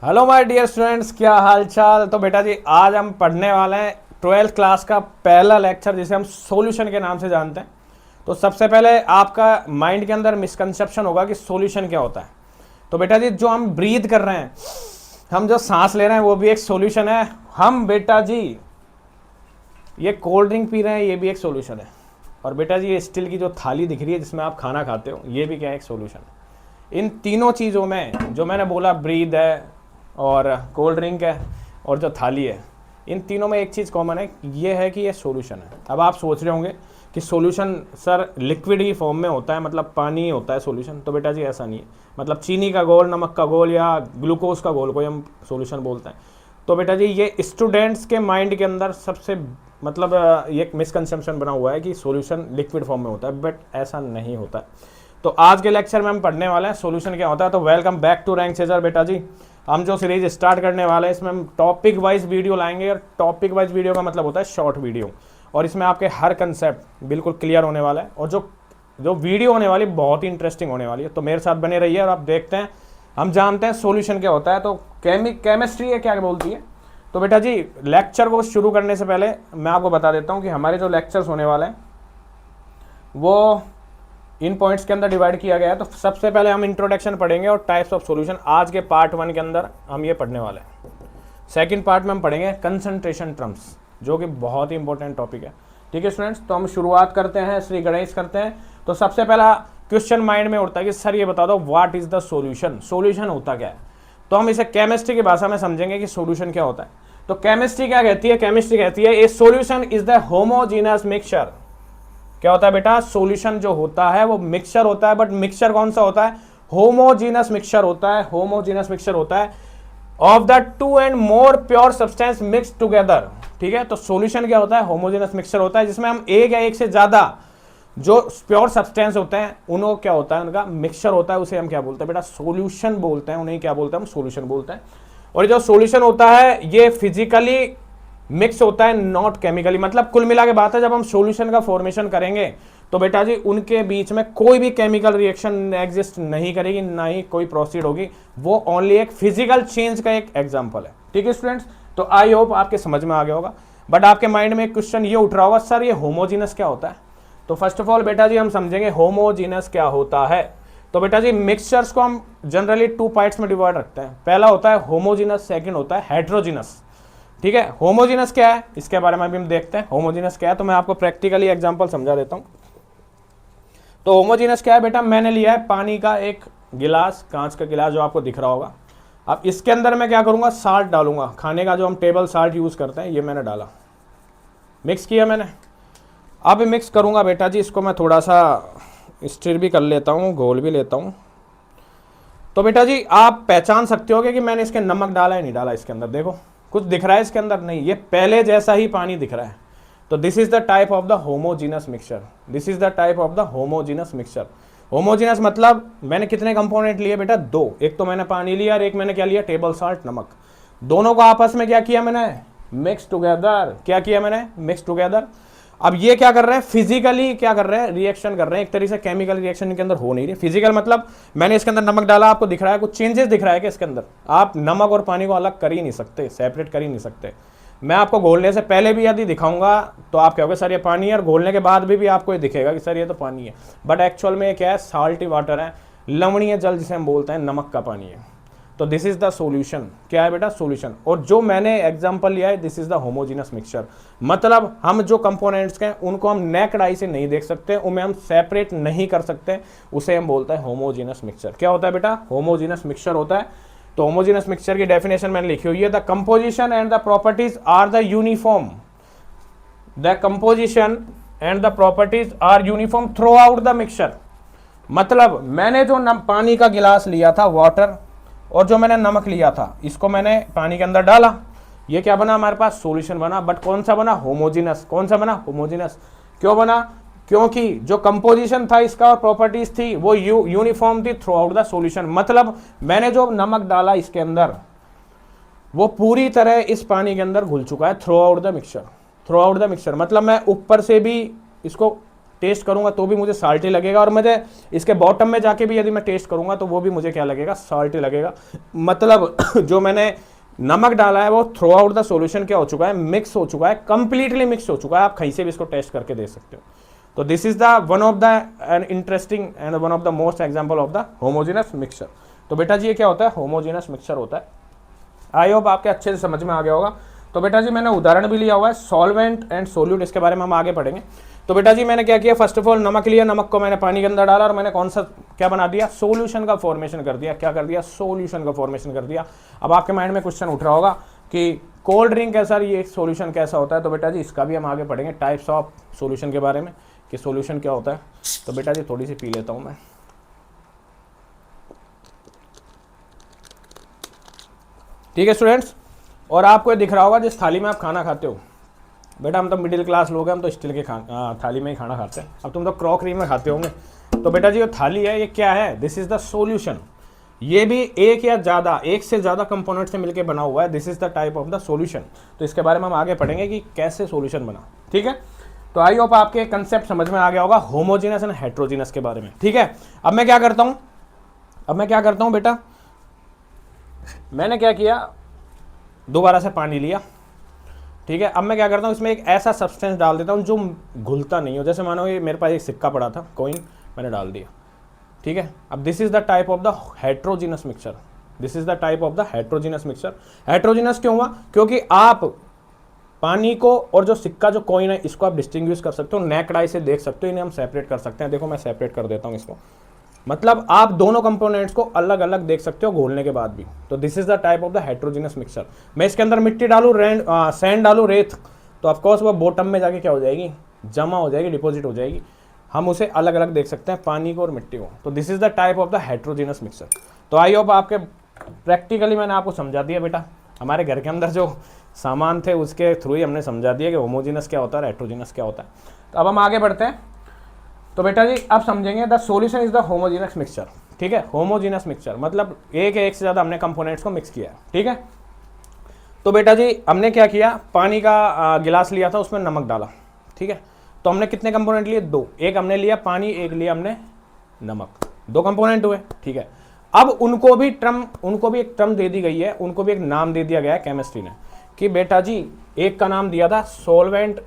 Hello my dear students, क्या हाल चाल। तो बेटा जी आज हम पढ़ने वाले हैं 12th क्लास का पहला लेक्चर जिसे हम सॉल्यूशन के नाम से जानते हैं। तो सबसे पहले आपका माइंड के अंदर मिसकंसेप्शन होगा कि सॉल्यूशन क्या होता है। तो बेटा जी जो हम ब्रीथ कर रहे हैं, हम जो सांस ले रहे हैं वो भी एक सॉल्यूशन है। हम बेटा जी ये कोल्ड ड्रिंक पी रहे हैं, ये भी एक सॉल्यूशन है। और बेटा जी ये स्टील की जो थाली दिख रही है जिसमें आप खाना खाते हो, ये भी क्या है, एक सॉल्यूशन है। इन तीनों चीज़ों में जो मैंने बोला, ब्रीद है और कोल्ड ड्रिंक है और जो थाली है, इन तीनों में एक चीज़ कॉमन है, ये है कि ये सॉल्यूशन है। अब आप सोच रहे होंगे कि सॉल्यूशन सर लिक्विड ही फॉर्म में होता है, मतलब पानी ही होता है सॉल्यूशन। तो बेटा जी ऐसा नहीं है, मतलब चीनी का घोल, नमक का घोल या ग्लूकोज का घोल को हम सॉल्यूशन बोलते हैं। तो बेटा जी ये स्टूडेंट्स के माइंड के अंदर सबसे मतलब ये एक मिसकंसेप्शन बना हुआ है कि सॉल्यूशन लिक्विड फॉर्म में होता है, बट ऐसा नहीं होता है। तो आज के लेक्चर में हम पढ़ने वाले हैं सॉल्यूशन क्या होता है। तो welcome back to rank chaser. बेटा जी हम जो सीरीज स्टार्ट करने वाले हैं इसमें हम टॉपिक वाइज वीडियो लाएंगे, और टॉपिक वाइज वीडियो का मतलब होता है शॉर्ट वीडियो, और इसमें आपके हर कंसेप्ट बिल्कुल क्लियर होने वाला है, और जो जो वीडियो होने वाली बहुत ही इंटरेस्टिंग होने वाली है। तो मेरे साथ बने रहिए और आप देखते हैं, हम जानते हैं सॉल्यूशन क्या होता है। तो केमिस्ट्री है क्या बोलती है। तो बेटा जी लेक्चर को शुरू करने से पहले मैं आपको बता देता हूँ कि हमारे जो लेक्चर्स होने वाले हैं वो इन पॉइंट्स के अंदर डिवाइड किया गया है। तो सबसे पहले हम इंट्रोडक्शन पढ़ेंगे और टाइप्स ऑफ सॉल्यूशन, आज के पार्ट 1 के अंदर हम ये पढ़ने वाले हैं। सेकंड पार्ट में हम पढ़ेंगे कंसंट्रेशन टर्म्स, जो कि बहुत ही इंपॉर्टेंट टॉपिक है। ठीक है स्टूडेंट्स, तो हम शुरुआत करते हैं, श्री गणेश करते हैं। तो सबसे पहला क्वेश्चन माइंड में उठता है कि सर ये बता दो what is the solution, solution होता क्या है। तो हम इसे केमिस्ट्री की भाषा में समझेंगे कि सॉल्यूशन क्या होता है। तो केमिस्ट्री क्या कहती है, केमिस्ट्री कहती है ए solution is the homogeneous mixture. क्या होता है बेटा, सॉल्यूशन जो होता है वो मिक्सचर होता है, बट मिक्सचर कौन सा होता है, होमोजीनस मिक्सचर होता है। होमोजीनस मिक्सचर होता है of the two and more pure substance mix together. ठीक है, तो सॉल्यूशन क्या होता है, होमोजीनस मिक्सचर होता है जिसमें हम एक या एक से ज्यादा जो प्योर सब्सटेंस होते हैं उनको क्या होता है, उनका मिक्सचर होता है, उसे हम क्या बोलते हैं बेटा, सॉल्यूशन बोलते हैं। उन्हें क्या बोलते हैं, हम सॉल्यूशन बोलते हैं। और जो सॉल्यूशन होता है ये फिजिकली मिक्स होता है, नॉट केमिकली। मतलब कुल मिला के बात है, जब हम सॉल्यूशन का फॉर्मेशन करेंगे तो बेटा जी उनके बीच में कोई भी केमिकल रिएक्शन एग्जिस्ट नहीं करेगी, ना ही कोई प्रोसीड होगी, वो ओनली एक फिजिकल चेंज का एक एग्जांपल है। ठीक है स्टूडेंट्स, तो आई होप आपके समझ में आ गया होगा। बट आपके माइंड में एक क्वेश्चन ये उठ रहा होगा, सर ये होमोजीनस क्या होता है। तो फर्स्ट ऑफ ऑल बेटा जी हम समझेंगे होमोजीनस क्या होता है। तो बेटा जी मिक्सचर्स को हम जनरली 2 पार्ट्स में डिवाइड रखते हैं। पहला होता है होमोजीनस, सेकंड होता है हेट्रोजीनस। ठीक है, होमोजीनस क्या है इसके बारे में भी हम देखते हैं, होमोजीनस क्या है। तो मैं आपको प्रैक्टिकली एग्जांपल समझा देता हूं। तो होमोजीनस क्या है बेटा, मैंने लिया है पानी का एक गिलास, कांच का गिलास जो आपको दिख रहा होगा। अब इसके अंदर मैं क्या करूंगा, साल्ट डालूंगा, खाने का जो हम टेबल साल्ट यूज करते हैं, ये मैंने डाला, मिक्स किया मैंने। अब मिक्स करूंगा बेटा जी, इसको मैं थोड़ा सा स्टिर भी कर लेता हूँ, घोल भी लेता हूँ। तो बेटा जी आप पहचान सकते हो कि मैंने इसके नमक डाला है नहीं डाला। इसके अंदर देखो कुछ दिख रहा है इसके अंदर, नहीं, ये पहले जैसा ही पानी दिख रहा है। तो this is the type of the homogeneous mixture, this is the type of the homogeneous mixture. Homogeneous मतलब मैंने कितने कंपोनेंट लिए बेटा, 2। एक तो मैंने पानी लिया और एक मैंने क्या लिया, टेबल साल्ट, नमक। दोनों को आपस में क्या किया मैंने, मिक्स टुगेदर। क्या किया मैंने, मिक्स टुगेदर। अब ये क्या कर रहे हैं, फिजिकली क्या कर रहे हैं, रिएक्शन कर रहे हैं। एक तरीके से केमिकल रिएक्शन इनके अंदर हो नहीं रही। फिजिकल मतलब मैंने इसके अंदर नमक डाला, आपको दिख रहा है कुछ चेंजेस दिख रहा है कि इसके अंदर आप नमक और पानी को अलग कर ही नहीं सकते, सेपरेट कर ही नहीं सकते। मैं आपको घोलने से पहले भी यदि दिखाऊंगा तो आप कहोगे सर ये पानी है, और घोलने के बाद भी आपको ये दिखेगा कि सर ये तो पानी है। बट एक्चुअल में ये क्या है, साल्टी वाटर है, लवणीय जल जिसे हम बोलते हैं, नमक का पानी है। तो दिस इज द सॉल्यूशन। क्या है बेटा, सॉल्यूशन। और जो मैंने एग्जांपल लिया है, this is the homogeneous mixture. मतलब हम जो कंपोनेंट्स हैं उनको हम नेक्ड आई से नहीं देख सकते, उन्हें हम सेपरेट नहीं कर सकते, उसे हम बोलते हैं होमोजीनस मिक्सचर। क्या होता है बेटा, होमोजीनस मिक्सचर होता है। तो होमोजीनस मिक्सचर की डेफिनेशन मैंने लिखी हुई है, the composition and the properties are the uniform, the composition and the properties are uniform throughout the mixture. मतलब मैंने जो पानी का गिलास लिया था, वाटर, और जो मैंने नमक लिया था, इसको मैंने पानी के अंदर डाला, ये क्या बना हमारे पास, सॉल्यूशन बना। बट कौन सा बना, होमोजीनस। कौन सा बना, होमोजीनस। क्यों बना, क्योंकि जो कंपोजिशन था इसका और प्रॉपर्टीज थी वो यूनिफॉर्म थी थ्रू आउट द सॉल्यूशन। मतलब मैंने जो नमक डाला इसके अंदर वो पूरी तरह इस पानी के अंदर घुल चुका है through out the mixture, through out the mixture. मतलब मैं ऊपर से भी इसको टेस्ट करूंगा तो भी मुझे साल्टी लगेगा, और मुझे इसके बॉटम में जाके भी यदि मैं टेस्ट करूंगा तो वो भी मुझे क्या लगेगा, साल्टी लगेगा। मतलब जो मैंने नमक डाला है वो थ्रू आउट द सॉल्यूशन क्या हो चुका है, मिक्स हो चुका है, कंप्लीटली मिक्स हो चुका है। आप कहीं से भी इसको टेस्ट करके दे सकते हो। तो this is the one of the an interesting and one of the most example of the homogeneous mixture. तो बेटा जी ये क्या होता है, होमोजेनस मिक्सचर होता है। आई होप आपके अच्छे से समझ में आ गया होगा। तो बेटा जी मैंने उदाहरण भी लिया हुआ है सॉल्वेंट एंड सोल्यूट, इसके बारे में हम आगे पढ़ेंगे। तो बेटा जी मैंने क्या किया, फर्स्ट ऑफ ऑल नमक लिया, नमक को मैंने पानी के अंदर डाला और मैंने कौन सा क्या बना दिया, सोल्यूशन का फॉर्मेशन कर दिया। क्या कर दिया, सोल्यूशन का फॉर्मेशन कर दिया। अब आपके माइंड में क्वेश्चन उठ रहा होगा कि कोल्ड ड्रिंक है सर, ये सोल्यूशन कैसा होता है। तो बेटा जी इसका भी हम आगे पढ़ेंगे, टाइप्स ऑफ सोल्यूशन के बारे में कि सोल्यूशन क्या होता है। तो बेटा जी थोड़ी सी पी लेता हूं मैं। ठीक है स्टूडेंट्स, और आपको ये दिख रहा होगा जिस थाली में आप खाना खाते हो, बेटा हम तो मिडिल क्लास लोग हैं, हम तो स्टील के थाली में ही खाना खाते हैं। अब तुम तो क्रॉकरी में खाते होंगे। तो बेटा जी ये थाली है, ये क्या है, दिस इज द सॉल्यूशन। ये भी एक या ज़्यादा, एक से ज़्यादा कंपोनेंट से मिलकर बना हुआ है। This is the type of the solution. तो इसके बारे में हम आगे पढ़ेंगे कि कैसे सॉल्यूशन बना। ठीक है, तो आई होप आपके कंसेप्ट समझ में आ गया होगा होमोजेनस एंड हेट्रोजेनस के बारे में। ठीक है, अब मैं क्या करता हूँ बेटा, मैंने क्या किया, दोबारा से पानी लिया। ठीक है, अब मैं क्या करता हूँ, इसमें एक ऐसा सब्सटेंस डाल देता हूँ जो घुलता नहीं हो। जैसे मानो ये मेरे पास एक सिक्का पड़ा था, कॉइन, मैंने डाल दिया। ठीक है, अब this is the type of the heterogeneous mixture. This is the type of the heterogeneous mixture. Heterogeneous क्यों हुआ, क्योंकि आप पानी को और जो सिक्का जो कॉइन है इसको आप डिस्टिंग्विश कर सकते हो, नेक्ड आई से देख सकते हो, इन्हें हम सेपरेट कर सकते हैं। देखो मैं सेपरेट कर देता हूँ इसको, मतलब आप दोनों कंपोनेंट्स को अलग अलग देख सकते हो घोलने के बाद भी। तो this is the type of the heterogeneous mixture. मैं इसके अंदर मिट्टी डालूं, सैंड डालूं, रेत, तो ऑफकोर्स वो बॉटम में जाके क्या हो जाएगी, जमा हो जाएगी, डिपॉजिट हो जाएगी। हम उसे अलग अलग देख सकते हैं, पानी को और मिट्टी को। तो this is the type of the heterogeneous mixture. तो आई होप आपके प्रैक्टिकली मैंने आपको समझा दिया बेटा, हमारे घर के अंदर जो सामान थे उसके थ्रू ही हमने समझा दिया कि होमोजीनस क्या होता है, हेट्रोजीनस क्या होता है। तो अब हम आगे बढ़ते हैं। तो बेटा जी अब समझेंगे the solution is the homogeneous mixture. ठीक है, होमोजेनस मिक्सचर मतलब एक से ज़्यादा हमने कंपोनेंट्स को मिक्स किया है। ठीक है, तो बेटा जी हमने क्या किया, पानी का गिलास लिया था, उसमें नमक डाला। ठीक है, तो हमने कितने कंपोनेंट लिए, दो, एक हमने लिया पानी, एक लिया हमने नमक, दो कंपोनेंट हुए। ठीक है, अब उनको भी एक टर्म दे दी गई है, उनको भी एक नाम दे दिया गया है केमिस्ट्री ने, कि बेटा जी एक का नाम दिया था सॉल्वेंट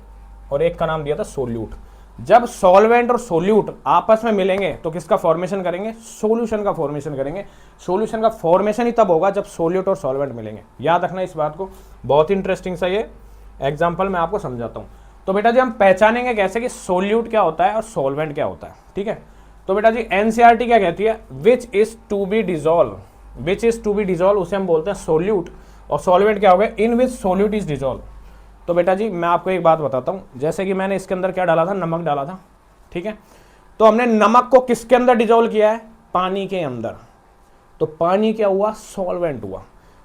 और एक का नाम दिया था सोल्यूट। जब सॉल्वेंट और सोल्यूट आपस में मिलेंगे तो किसका फॉर्मेशन करेंगे, सॉल्यूशन का फॉर्मेशन करेंगे। सॉल्यूशन का फॉर्मेशन ही तब होगा जब सोल्यूट और सॉल्वेंट मिलेंगे। याद रखना इस बात को, बहुत इंटरेस्टिंग सा ये एग्जांपल मैं आपको समझाता हूं। तो बेटा जी हम पहचानेंगे कैसे कि सोल्यूट क्या होता है और सॉल्वेंट क्या होता है। ठीक है, तो बेटा जी एनसीईआरटी क्या कहती है, which is to be dissolve, which is to be dissolve उसे हम बोलते हैं सोल्यूट, और सॉल्वेंट क्या हो गया, इन विच सोल्यूट इज डिजोल्व। तो बेटा जी मैं आपको एक बात बताता हूँ, जैसे कि मैंने इसके अंदर क्या डाला था, नमक डाला था। ठीक है, तो हमने नमक को किसके अंदर डिजोल्व किया है, पानी के अंदर। तो पानी क्या हुआ, सॉल्वेंट हुआ।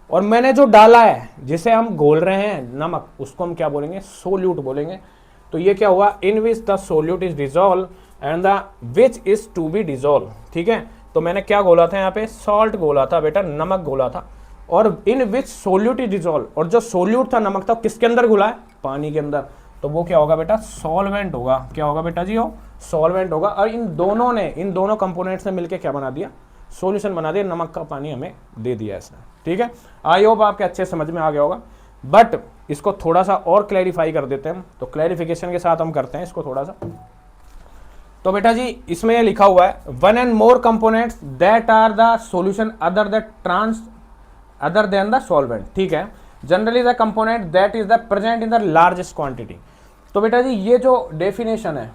और मैंने जो डाला है जिसे हम घोल रहे हैं नमक, उसको हम क्या बोलेंगे, सोल्यूट बोलेंगे। तो ये क्या हुआ, in which the solute is dissolve and the which is to be dissolve. ठीक है, तो मैंने क्या घोला था, यहाँ पे सॉल्ट घोला था बेटा, नमक घोला था। और इन विच सोल्यूट इज डिजोल्व, और जो सोल्यूट था नमक था किसके अंदर घुला है, पानी के अंदर। तो वो क्या होगा बेटा, सॉल्वेंट होगा। क्या होगा बेटा जी, वो सॉल्वेंट होगा। और इन दोनों कंपोनेंट्स ने मिलकर क्या बना दिया, सॉल्यूशन बना दिया, नमक का पानी हमें दे दिया इसने। ठीक है, आई होप आपके अच्छे समझ में आ गया होगा, बट इसको थोड़ा सा और क्लैरिफाई कर देते हैं। तो क्लैरिफिकेशन के साथ हम करते हैं इसको थोड़ा सा। तो बेटा जी इसमें लिखा हुआ है, one and more components that are the solution other than the solvent. ठीक है, generally the component that is the present in the largest quantity. तो बेटा जी ये जो डेफिनेशन है,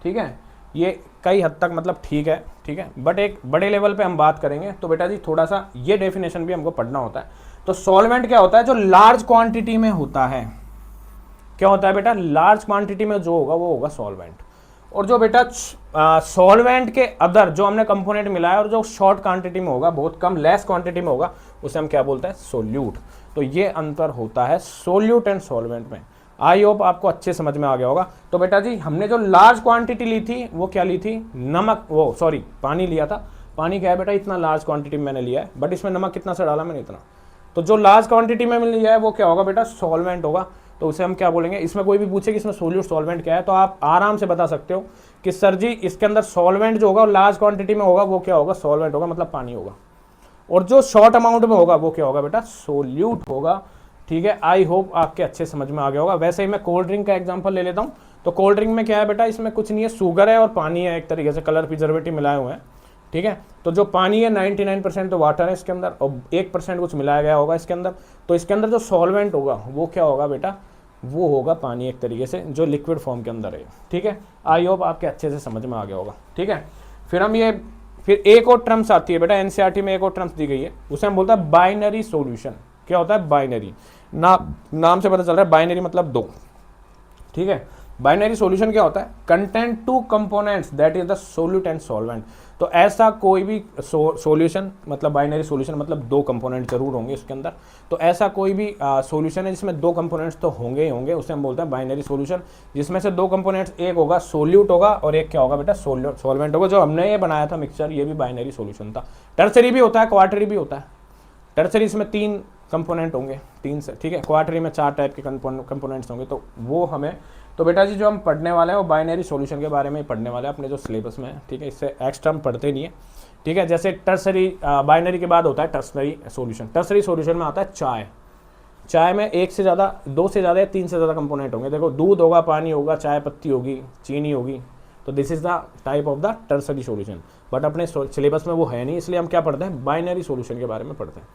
ठीक है, ये कई हद तक मतलब ठीक है, ठीक है, बट एक बड़े लेवल पे हम बात करेंगे तो बेटा जी थोड़ा सा ये डेफिनेशन भी हमको पढ़ना होता है। तो सॉल्वेंट क्या होता है, जो लार्ज क्वांटिटी में होता है। क्या होता है बेटा, लार्ज क्वांटिटी में जो होगा वो होगा सॉल्वेंट। और जो बेटा सॉल्वेंट के अदर जो हमने कंपोनेंट मिलाया और जो शॉर्ट क्वांटिटी में होगा, बहुत कम लेस क्वांटिटी में होगा, उसे हम क्या बोलते हैं, सोल्यूट। तो ये अंतर होता है सोल्यूट एंड सॉल्वेंट में। आई होप आपको अच्छे समझ में आ गया होगा। तो बेटा जी हमने जो लार्ज क्वांटिटी ली थी वो क्या ली थी, पानी लिया था। पानी क्या है बेटा, इतना लार्ज क्वांटिटी में मैंने लिया है, बट इसमें नमक कितना सा डाला मैंने, इतना। तो जो लार्ज क्वांटिटी में लिया है वो क्या होगा बेटा, सॉल्वेंट होगा। तो उसे हम क्या बोलेंगे। इसमें कोई भी पूछे कि इसमें सोल्यूट सॉल्वेंट क्या है, तो आप आराम से बता सकते हो कि सर जी इसके अंदर सॉल्वेंट जो होगा लार्ज क्वांटिटी में होगा वो क्या होगा, सॉल्वेंट होगा, मतलब पानी होगा, और जो शॉर्ट अमाउंट में होगा वो क्या होगा बेटा, सोल्यूट होगा। ठीक है, आई होप आपके अच्छे समझ में आ गया होगा। वैसे ही मैं कोल्ड ड्रिंक का एग्जांपल ले लेता हूँ। तो कोल्ड ड्रिंक में क्या है बेटा, इसमें कुछ नहीं है, शुगर है और पानी है, एक तरीके से कलर प्रिजर्वेटिव मिलाए हुए हैं। ठीक है, तो जो पानी है 99% तो वाटर है इसके अंदर, और 1% कुछ मिलाया गया होगा इसके अंदर। तो इसके अंदर जो सॉल्वेंट होगा वो क्या होगा बेटा, वो होगा पानी, एक तरीके से जो लिक्विड फॉर्म के अंदर है। ठीक है, आई होप आपके अच्छे से समझ में आ गया होगा। ठीक है, फिर एक और टर्म्स आती है बेटा, एनसीईआरटी में एक और टर्म्स दी गई है, उसे हम बोलते हैं बाइनरी सॉल्यूशन। क्या होता है बाइनरी, नाम से पता चल रहा है बाइनरी मतलब दो। ठीक है, बाइनरी सॉल्यूशन क्या होता है, content two components that is the solute and solvent. तो ऐसा कोई भी सॉल्यूशन मतलब बाइनरी सॉल्यूशन मतलब दो कंपोनेंट जरूर होंगे इसके अंदर। तो ऐसा कोई भी सॉल्यूशन है जिसमें दो कंपोनेंट्स तो होंगे ही होंगे, उसे हम बोलते हैं बाइनरी सॉल्यूशन, जिसमें से दो कंपोनेंट्स, एक होगा सोल्यूट होगा और एक क्या होगा बेटा, सॉल्वेंट होगा। जो हमने ये बनाया था मिक्सचर, ये भी बाइनरी सॉल्यूशन था। टर्सरी भी होता है, क्वार्टरी भी होता है। टर्सरी इसमें 3 कंपोनेंट होंगे, 3 से। ठीक है, क्वार्टरी में 4 टाइप के कंपोनेंट्स होंगे। तो वो हमें, तो बेटा जी जो हम पढ़ने वाले हैं वो बाइनरी सॉल्यूशन के बारे में ही पढ़ने वाले हैं अपने जो सिलेबस में है। ठीक है, इससे एक्स्ट्रा हम पढ़ते नहीं है। ठीक है, जैसे टर्सरी बाइनरी के बाद होता है टर्सरी सॉल्यूशन। टर्सरी सॉल्यूशन में आता है चाय। चाय में 1 से ज़्यादा, 2 से ज़्यादा या 3 से ज़्यादा कंपोनेंट होंगे। देखो, दूध होगा, पानी होगा, चाय पत्ती होगी, चीनी होगी। तो this is the type of the tertiary solution. But अपने सिलेबस में वो है नहीं, इसलिए हम क्या पढ़ते हैं, बाइनरी सॉल्यूशन के बारे में पढ़ते हैं।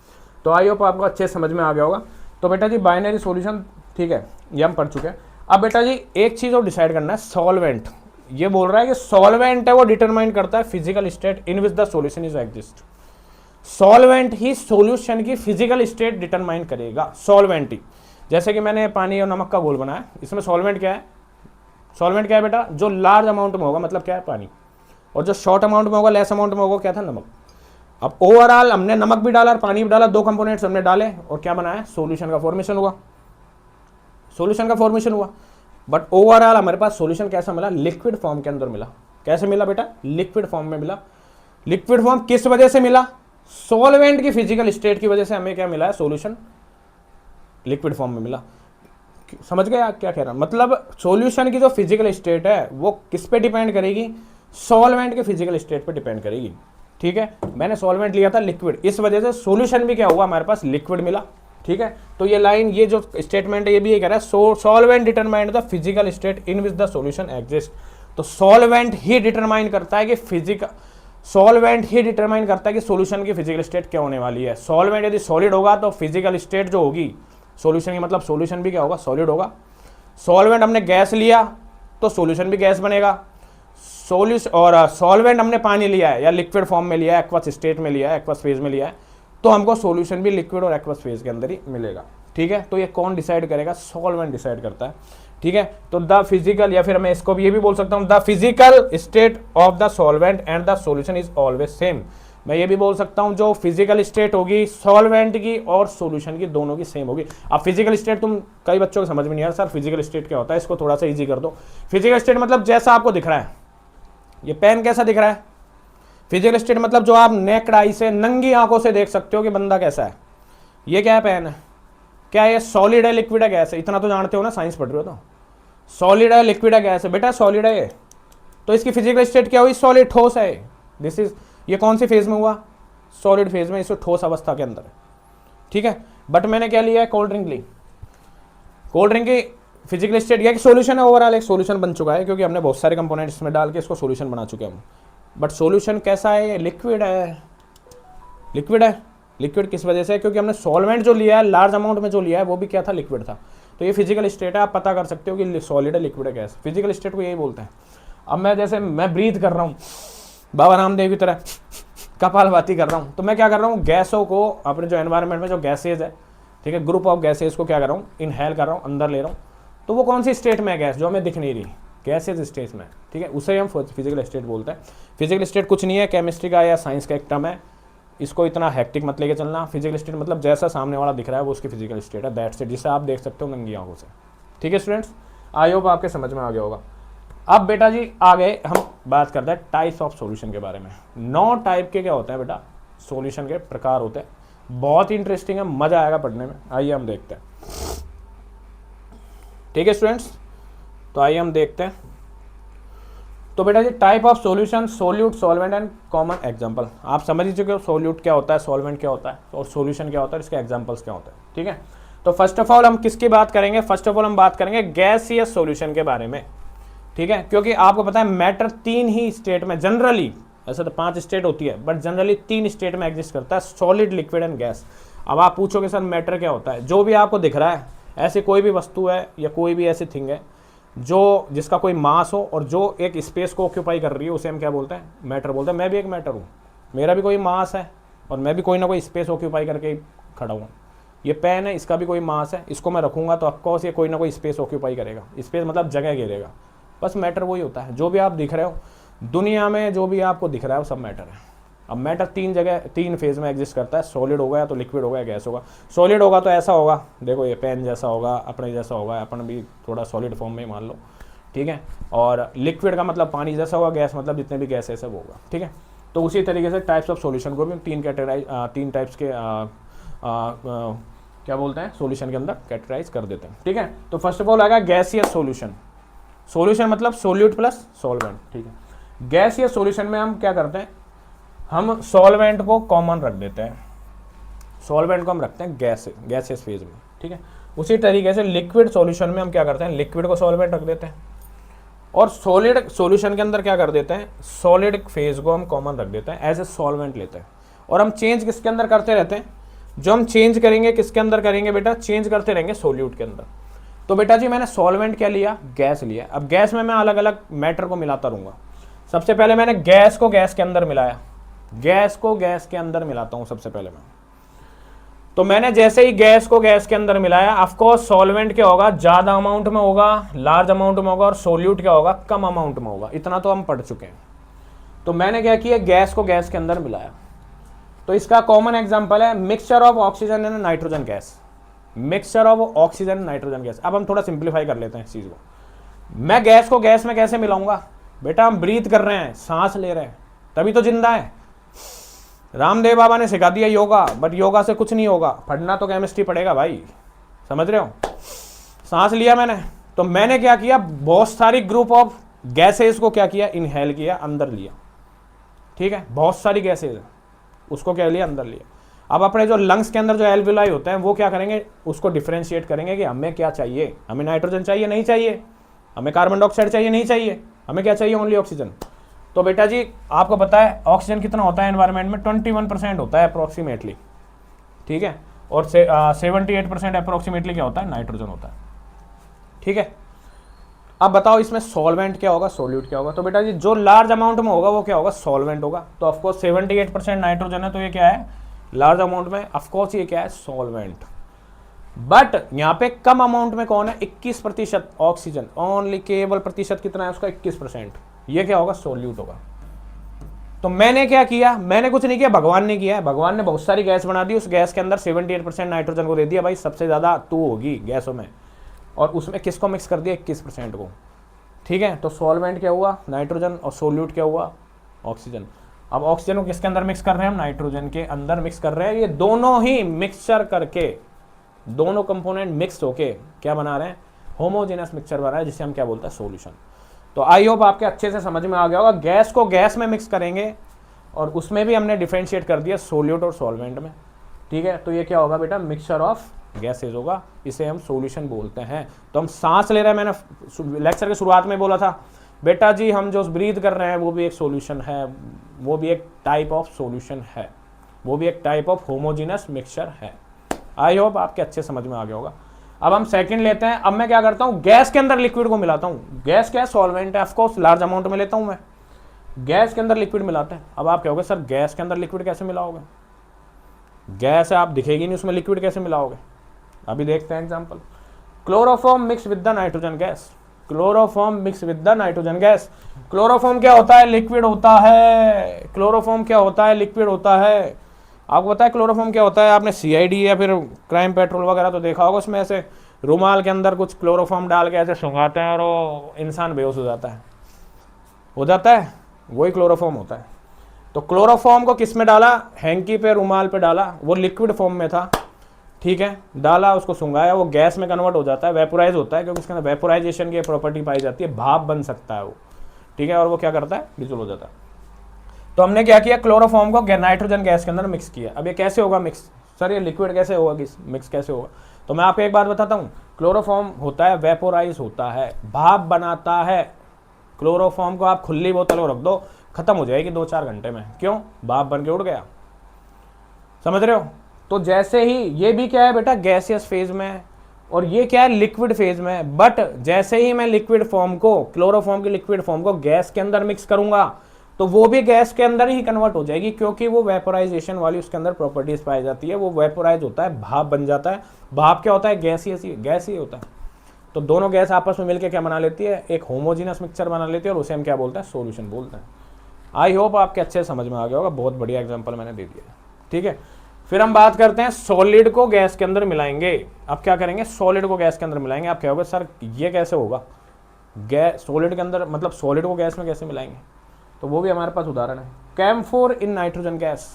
तो आई होप आपको अच्छे समझ में आ गया होगा। तो बेटा जी बाइनरी सॉल्यूशन, ठीक है, ये हम पढ़ चुके हैं। अब बेटा जी एक चीज़ और डिसाइड करना है, सॉल्वेंट। ये बोल रहा है कि सॉल्वेंट है वो डिटरमाइन करता है physical state in which the solution is exist. Solvent he solution की फिजिकल स्टेट डिटरमाइन करेगा, सॉल्वेंट ही। जैसे कि मैंने पानी और नमक का घोल बनाया, इसमें सॉल्वेंट क्या है, सॉल्वेंट क्या है बेटा, जो लार्ज अमाउंट में होगा मतलब क्या है, पानी, और जो शॉर्ट अमाउंट में होगा, लेस अमाउंट में होगा, क्या था, नमक। अब ओवरऑल हमने नमक भी डाला और पानी भी डाला, दो कंपोनेंट्स हमने डाले और क्या बनाया, सॉल्यूशन का फॉर्मेशन हुआ, सॉल्यूशन का फॉर्मेशन हुआ। बट ओवरऑल हमारे पास सॉल्यूशन कैसा मिला, लिक्विड फॉर्म के अंदर मिला। कैसे मिला बेटा, लिक्विड फॉर्म में मिला। लिक्विड फॉर्म किस वजह से मिला, सॉल्वेंट की फिजिकल स्टेट की वजह से हमें क्या मिला है, सॉल्यूशन लिक्विड फॉर्म में मिला। समझ गए आप क्या कह रहा हूं, मतलब सॉल्यूशन की जो फिजिकल स्टेट है वो किस पे डिपेंड करेगी, सॉल्वेंट के फिजिकल स्टेट पे डिपेंड करेगी। ठीक है, मैंने सॉल्वेंट लिया था लिक्विड, इस वजह से सॉल्यूशन भी क्या हुआ, हमारे पास लिक्विड मिला। ठीक है, तो ये लाइन, ये जो स्टेटमेंट है ये भी ये कह रहा है, solvent determine the physical state in which the solution exist. तो सॉल्वेंट ही डिटरमाइन करता है कि सॉल्वेंट ही डिटरमाइन करता है कि सॉल्यूशन की फिजिकल स्टेट क्या होने वाली है। सॉल्वेंट यदि सॉलिड होगा तो फिजिकल स्टेट जो होगी सॉल्यूशन की, मतलब सॉल्यूशन भी क्या होगा, सॉलिड होगा। सॉल्वेंट हमने गैस लिया तो सॉल्यूशन भी गैस बनेगा। और सॉल्वेंट हमने पानी लिया है या लिक्विड फॉर्म में लिया है, एक्वस स्टेट में लिया है, एक्वस फेज में लिया है, तो हमको सॉल्यूशन भी लिक्विड और एक्वस फेज के अंदर ही मिलेगा। ठीक है, तो ये कौन डिसाइड करेगा, सॉल्वेंट डिसाइड करता है। ठीक है, तो द फिजिकल, या फिर मैं इसको भी ये भी बोल सकता हूँ, the physical state of the solvent and the solution is always same. मैं ये भी बोल सकता हूँ जो फिजिकल स्टेट होगी सॉल्वेंट की और सॉल्यूशन की, दोनों की सेम होगी। अब फिजिकल स्टेट तुम कई बच्चों को समझ में नहीं आ रहा, सर फिजिकल स्टेट क्या होता है, इसको थोड़ा सा इजी कर दो। फिजिकल स्टेट मतलब जैसा आपको दिख रहा है, ये पेन कैसा दिख रहा है, फिजिकल स्टेट मतलब जो आप नेक्ड आई से, नंगी आंखों से देख सकते हो कि बंदा कैसा है। ये क्या है, पेन है, क्या ये सॉलिड है, लिक्विड है, गैस है, इतना तो जानते हो ना, साइंस पढ़ रहे हो तो। सॉलिड है, लिक्विड है, गैस है, बेटा सॉलिड है ये, तो इसकी फिजिकल स्टेट क्या हुई, सॉलिड, ठोस है। दिस इज, ये कौन सी फेज में हुआ, सॉलिड फेज में, इसको ठोस अवस्था के अंदर है। ठीक है, बट मैंने क्या लिया है, कोल्ड ड्रिंक ली, कोल्ड ड्रिंक की फिजिकल स्टेट यह कि सॉल्यूशन है, ओवरऑल एक सॉल्यूशन बन चुका है, क्योंकि हमने बहुत सारे कंपोनेंट्स इसमें डाल के इसको सॉल्यूशन बना चुके हैं हम। बट सॉल्यूशन कैसा है, लिक्विड है, लिक्विड है। लिक्विड किस वजह से, क्योंकि हमने सॉल्वेंट जो लिया है, लार्ज अमाउंट में जो लिया है, वो भी क्या था, लिक्विड था। तो ये फिजिकल स्टेट है, आप पता कर सकते हो कि सॉलिड है, लिक्विड है, गैस। फिजिकल स्टेट को यही बोलते हैं। अब मैं जैसे मैं ब्रीथ कर रहा हूँ बाबा रामदेव की तरह, कपालभाति कर रहा हूँ, तो मैं क्या कर रहा हूँ, गैसों को अपने जो एनवायरनमेंट में जो गैसेज है, ठीक है, ग्रुप ऑफ गैसेज को क्या कर रहा हूँ, इनहेल कर रहा हूँ, अंदर ले रहा हूँ। तो वो कौन सी स्टेट में है, गैस, जो हमें दिख नहीं रही, गैसेज स्टेट में। ठीक है, उसे हम फिजिकल स्टेट बोलते हैं। फिजिकल स्टेट कुछ नहीं है, केमिस्ट्री का या साइंस का एक टर्म है, इसको इतना हैक्टिक मत लेके चलना। फिजिकल स्टेट मतलब जैसा सामने वाला दिख रहा है वो उसकी फिजिकल स्टेट है, दैट्स इट, जिसे आप देख सकते हो नंगी आंखों से। ठीक है स्टूडेंट्स, आई होप आपके समझ में आ गया होगा। अब बेटा जी आगे हम बात करते हैं टाइप्स ऑफ सॉल्यूशन के बारे में। 9 टाइप के क्या होते हैं बेटा, सॉल्यूशन के प्रकार होते हैं। बहुत ही इंटरेस्टिंग है, मजा आएगा पढ़ने में। आइए हम देखते हैं। ठीक है स्टूडेंट्स, तो आइए हम देखते हैं। तो बेटा जी type of solution, solute, solvent and common example. आप समझ ही चुके हो सोल्यूट क्या होता है, सॉल्वेंट क्या होता है और सॉल्यूशन क्या होता है, इसके एग्जांपल्स क्या होते हैं। ठीक है, तो फर्स्ट ऑफ ऑल हम किसकी बात करेंगे, फर्स्ट ऑफ ऑल हम बात करेंगे गैसियस सॉल्यूशन के बारे में। ठीक है, क्योंकि आपको पता है मैटर 3 ही स्टेट में जनरली, ऐसे तो 5 स्टेट होती है बट जनरली 3 स्टेट में एग्जिस्ट करता है, सॉलिड, लिक्विड एंड गैस। अब आप पूछोगे सर मैटर क्या होता है, जो भी आपको दिख रहा है, ऐसी कोई भी वस्तु है या कोई भी ऐसी थिंग है जो जिसका कोई मास हो और जो एक स्पेस को ऑक्यूपाई कर रही है, उसे हम क्या बोलते हैं, मैटर बोलते हैं। मैं भी एक मैटर हूँ, मेरा भी कोई मास है और मैं भी कोई ना कोई स्पेस ऑक्यूपाई करके खड़ा हूँ। ये पेन है, इसका भी कोई मास है, इसको मैं रखूँगा तो ऑफकोर्स ये कोई ना कोई स्पेस ऑक्यूपाई करेगा, स्पेस मतलब जगह घेरेगा। बस मैटर वही होता है, जो भी आप दिख रहे हो दुनिया में, जो भी आपको दिख रहा है वो सब मैटर है। अब मैटर 3 जगह 3 फेज में एग्जिस्ट करता है, सॉलिड होगा या तो लिक्विड होगा या गैस होगा। सॉलिड होगा तो ऐसा होगा, देखो ये पेन जैसा होगा, अपने जैसा होगा, अपन भी थोड़ा सॉलिड फॉर्म में मान लो। ठीक है, और लिक्विड का मतलब पानी जैसा होगा, गैस मतलब जितने भी गैस है सब होगा। ठीक है, तो उसी तरीके से टाइप्स ऑफ सॉल्यूशन को भी 3 टाइप्स के क्या बोलते हैं सॉल्यूशन के अंदर कैटेगराइज कर देते हैं। ठीक है, तो फर्स्ट ऑफ ऑल आएगा गैसियस सॉल्यूशन। सॉल्यूशन मतलब सोल्यूट प्लस सॉल्वेंट। ठीक है, गैसियस सॉल्यूशन में हम क्या करते हैं, हम सॉल्वेंट को कॉमन रख देते हैं, सॉल्वेंट को हम रखते हैं गैसियस फेज में। ठीक है, उसी तरीके से लिक्विड सॉल्यूशन में हम क्या करते हैं, लिक्विड को सॉल्वेंट रख देते हैं और सॉलिड सॉल्यूशन के अंदर क्या कर देते हैं, सॉलिड फेज को हम कॉमन रख देते हैं, एज ए सॉल्वेंट लेते हैं। और हम चेंज किसके अंदर करते रहते हैं, जो हम चेंज करेंगे किसके अंदर करेंगे बेटा, चेंज करते रहेंगे सोल्यूट के अंदर। तो बेटा जी मैंने सॉल्वेंट क्या लिया, गैस लिया। अब गैस में मैं अलग अलग मैटर को मिलाता रहूंगा। सबसे पहले मैंने गैस को गैस के अंदर मिलाया, गैस को गैस के अंदर मिलाता हूं सबसे पहले मैं। तो मैंने जैसे ही गैस को गैस के अंदर मिलाया, ऑफ कोर्स सॉल्वेंट क्या होगा, ज्यादा अमाउंट में होगा, लार्ज अमाउंट में होगा, और सोल्यूट क्या होगा, कम अमाउंट में होगा। इतना तो हम पढ़ चुके हैं। तो मैंने क्या किया, गैस को गैस के अंदर मिलाया। तो इसका कॉमन एग्जांपल है mixture of oxygen and nitrogen gas, mixture of oxygen nitrogen gas. अब हम थोड़ा सिंप्लीफाई कर लेते हैं इस चीज को। मैं गैस को गैस में कैसे मिलाऊंगा, बेटा हम ब्रीथ कर रहे हैं, सांस ले रहे हैं, तभी तो जिंदा है। रामदेव बाबा ने सिखा दिया योगा, बट योगा से कुछ नहीं होगा, पढ़ना तो केमिस्ट्री पड़ेगा भाई, समझ रहे हो। सांस लिया मैंने, तो मैंने क्या किया, बहुत सारी ग्रुप ऑफ गैसेस को क्या किया, इनहेल किया, अंदर लिया। ठीक है, बहुत सारी गैसेज उसको क्या लिया, अंदर लिया। अब अपने जो लंग्स के अंदर जो एल्विलाई होते हैं वो क्या करेंगे, उसको डिफरेंशिएट करेंगे कि हमें क्या चाहिए, हमें नाइट्रोजन चाहिए नहीं चाहिए, हमें कार्बन डाइऑक्साइड चाहिए नहीं चाहिए, हमें क्या चाहिए, ओनली ऑक्सीजन। तो बेटा जी आपको पता है ऑक्सीजन कितना होता है एनवायरनमेंट में, 21% होता है अप्रोक्सीमेटली। ठीक है, और 78% अप्रोक्सीमेटली क्या होता है, नाइट्रोजन होता है। ठीक है, अब बताओ इसमें सॉल्वेंट क्या होगा, सोल्यूट क्या होगा। तो बेटा जी जो लार्ज अमाउंट में होगा वो क्या होगा, सॉल्वेंट होगा। तो ऑफकोर्स 78% नाइट्रोजन है, तो ये क्या है, लार्ज अमाउंट में, ऑफकोर्स ये क्या है, सॉल्वेंट। बट यहाँ पे कम अमाउंट में कौन है, 21% ऑक्सीजन, ओनली केवल प्रतिशत कितना है उसका, 21%। ये क्या होगा, सोल्यूट होगा। तो मैंने क्या किया, मैंने कुछ नहीं किया, भगवान ने किया है। भगवान ने बहुत सारी गैस बना दी, उस गैस के अंदर 78% नाइट्रोजन को दे दिया, भाई सबसे ज्यादा तू होगी गैसों में, और उसमें किसको मिक्स कर दिया, 21% को। ठीक है, तो सॉल्वेंट क्या हुआ, नाइट्रोजन, और सोल्यूट क्या हुआ, ऑक्सीजन। अब ऑक्सीजन को किसके अंदर मिक्स कर रहे हैं हम, नाइट्रोजन के अंदर मिक्स कर रहे हैं। ये दोनों ही मिक्सचर करके, दोनों कंपोनेंट मिक्स होके क्या बना रहे हैं, होमोजेनस मिक्सचर बना रहा है, जिसे हम क्या बोलते हैं, सॉल्यूशन। तो आई होप आपके अच्छे से समझ में आ गया होगा। गैस को गैस में मिक्स करेंगे और उसमें भी हमने डिफरेंशिएट कर दिया सोल्यूट और सॉल्वेंट में। ठीक है, तो ये क्या होगा बेटा, मिक्सचर ऑफ गैसेज होगा, इसे हम सॉल्यूशन बोलते हैं। तो हम सांस ले रहे हैं, मैंने लेक्चर के शुरुआत में बोला था बेटा जी हम जो ब्रीथ कर रहे हैं वो भी एक सॉल्यूशन है, वो भी एक टाइप ऑफ सॉल्यूशन है, वो भी एक टाइप ऑफ होमोजेनस मिक्सचर है। आई होप आपके अच्छे समझ में आ गया होगा। अब हम सेकंड लेते हैं। अब मैं क्या करता हूं, गैस के अंदर लिक्विड को मिलाता हूं। गैस क्या है, सॉल्वेंट है, ऑफ कोर्स लार्ज अमाउंट में लेता हूं मैं, गैस के अंदर लिक्विड मिलाते हैं। अब आप कहोगे सर गैस के अंदर लिक्विड कैसे मिलाओगे, गैस है आप दिखेगी नहीं, उसमें लिक्विड कैसे मिलाओगे। अभी देखते हैं example. Chloroform mix with the nitrogen gas, chloroform mix with the nitrogen gas. Chloroform क्या होता है, लिक्विड होता है। क्लोरोफॉर्म क्या होता है, लिक्विड होता है। आपको पता है क्लोरोफॉर्म क्या होता है, आपने सीआईडी या फिर क्राइम पेट्रोल वगैरह तो देखा होगा, उसमें ऐसे रुमाल के अंदर कुछ क्लोरोफॉर्म डाल के ऐसे सुंघाते हैं और वो इंसान बेहोश हो जाता है, वही क्लोरोफॉर्म होता है। तो क्लोरोफॉर्म को किस में डाला, हैंकी पे, रुमाल पे डाला, वो लिक्विड फॉर्म में था। ठीक है, डाला, उसको सुंघाया, वो गैस में कन्वर्ट हो जाता है, वेपोराइज होता है, क्योंकि उसके अंदर वेपोराइजेशन की प्रॉपर्टी पाई जाती है, भाप बन सकता है वो, ठीक है, और वो क्या करता है, डिसोल्व हो जाता है। तो हमने क्या किया, क्लोरोफॉर्म को नाइट्रोजन गैस के अंदर मिक्स किया। अब ये कैसे होगा मिक्स, सर ये लिक्विड कैसे होगा, मिक्स कैसे होगा? तो मैं आपको एक बात बताता हूँ, क्लोरोफॉर्म होता है वेपोराइज होता है, भाप बनाता है। क्लोरोफॉर्म को आप खुली बोतल में रख दो, खत्म हो जाएगी 2-4 घंटे में, क्यों? भाप बन के उड़ गया, समझ रहे हो? तो जैसे ही ये भी क्या है बेटा, गैसियस फेज में है, और ये क्या है, लिक्विड फेज में है। बट जैसे ही मैं लिक्विड फॉर्म को, क्लोरोफॉर्म की लिक्विड फॉर्म को गैस के अंदर मिक्स करूंगा, तो वो भी गैस के अंदर ही कन्वर्ट हो जाएगी, क्योंकि वो वेपोराइजेशन वाली उसके अंदर प्रॉपर्टीज पाई जाती है, वो वेपोराइज होता है, भाप बन जाता है। भाप क्या होता है, गैस ही होता है। तो दोनों गैस आपस में मिलकर क्या बना लेती है, एक होमोजीनस मिक्सचर बना लेती है, और उसे हम क्या बोलते हैं, सॉल्यूशन बोलते हैं। आई होप आपके अच्छे समझ में आ गया होगा, बहुत बढ़िया एग्जांपल मैंने दे दिया, ठीक है। फिर हम बात करते हैं सॉलिड को गैस के अंदर मिलाएंगे। अब क्या करेंगे, सॉलिड को गैस के अंदर मिलाएंगे। आप कहोगे सर ये कैसे होगा, गैस सॉलिड के अंदर, मतलब सॉलिड को गैस में कैसे मिलाएंगे? तो वो भी हमारे पास उदाहरण है, कैम्फोर इन नाइट्रोजन गैस।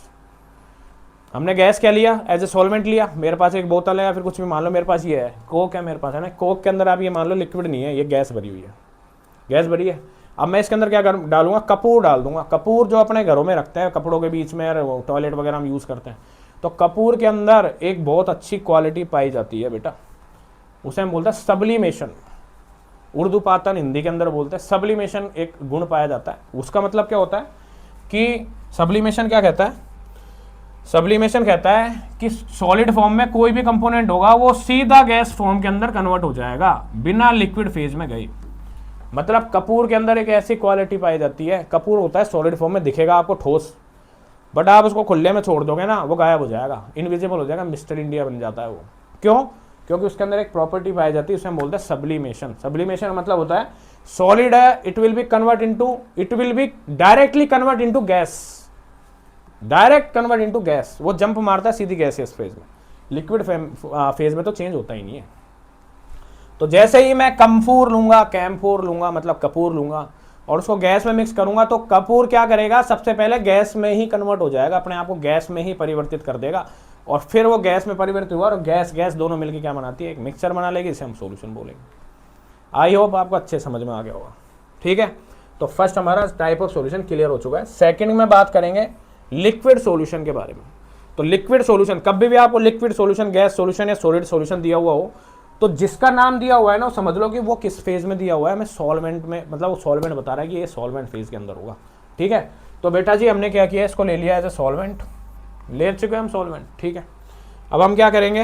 हमने गैस क्या लिया, एज ए सॉल्वेंट लिया। मेरे पास एक बोतल है या फिर कुछ भी, मान लो मेरे पास ये है, कोक है मेरे पास, है ना। कोक के अंदर आप ये मान लो लिक्विड नहीं है, ये गैस भरी हुई है, गैस भरी है। अब मैं इसके अंदर क्या डालूंगा, कपूर डाल दूंगा। कपूर जो अपने घरों में रखते हैं, कपड़ों के बीच में, टॉयलेट वगैरह हम यूज़ करते हैं। तो कपूर के अंदर एक बहुत अच्छी क्वालिटी पाई जाती है बेटा, उसे हम बोलते हैं सब्लिमेशन। उर्दू पातन हिंदी के अंदर बोलते हैं सब्लिमेशन, एक गुण पाया जाता है। उसका मतलब क्या होता है कि सब्लिमेशन क्या कहता है, सब्लिमेशन कहता है कि सॉलिड फॉर्म में कोई भी कंपोनेंट होगा वो सीधा गैस फॉर्म के अंदर कन्वर्ट हो जाएगा बिना लिक्विड फेज में गए। मतलब कपूर के अंदर एक ऐसी क्वालिटी पाई जाती है, कपूर होता है सॉलिड फॉर्म में, दिखेगा आपको ठोस, बट आप उसको खुले में छोड़ दोगे ना, वो गायब हो जाएगा, इनविजिबल हो जाएगा, मिस्टर इंडिया बन जाता है वो। क्यों? क्योंकि उसके अंदर एक प्रॉपर्टी पाई जाती है, उसे हम बोलते हैं सब्लिमेशन। सब्लिमेशन मतलब होता है सॉलिड है, it will be directly convert into gas, direct convert into gas. वो जंप मारता है सीधी गैसियस फेज में, लिक्विड फेज में तो चेंज होता ही नहीं है। तो जैसे ही मैं कैम्फोर लूंगा मतलब कपूर लूंगा, और उसको गैस में मिक्स करूंगा, तो कपूर क्या करेगा, सबसे पहले गैस में ही कन्वर्ट हो जाएगा, अपने आप को गैस में ही परिवर्तित कर देगा, और फिर वो गैस में परिवर्तित हुआ, और गैस दोनों मिलकर क्या बनाती है, एक मिक्सचर बना लेगी, इसे हम सॉल्यूशन बोलेंगे। आई होप आपको अच्छे समझ में आ गया होगा, ठीक है। तो फर्स्ट हमारा टाइप ऑफ सॉल्यूशन क्लियर हो चुका है। सेकंड में बात करेंगे लिक्विड सॉल्यूशन के बारे में। तो लिक्विड सॉल्यूशन, कभी भी आपको लिक्विड सॉल्यूशन, गैस सॉल्यूशन या सॉलिड सॉल्यूशन दिया हुआ हो, तो जिसका नाम दिया हुआ है ना, समझ लो कि वो किस फेज में दिया हुआ है। मैं सॉल्वेंट में, मतलब वो सॉल्वेंट बता रहा है कि ये सॉल्वेंट फेज के अंदर होगा, ठीक है। तो बेटा जी हमने क्या किया, इसको ले लिया एज ए सॉल्वेंट, ले चुके हम सॉल्वेंट, ठीक है। अब हम क्या करेंगे,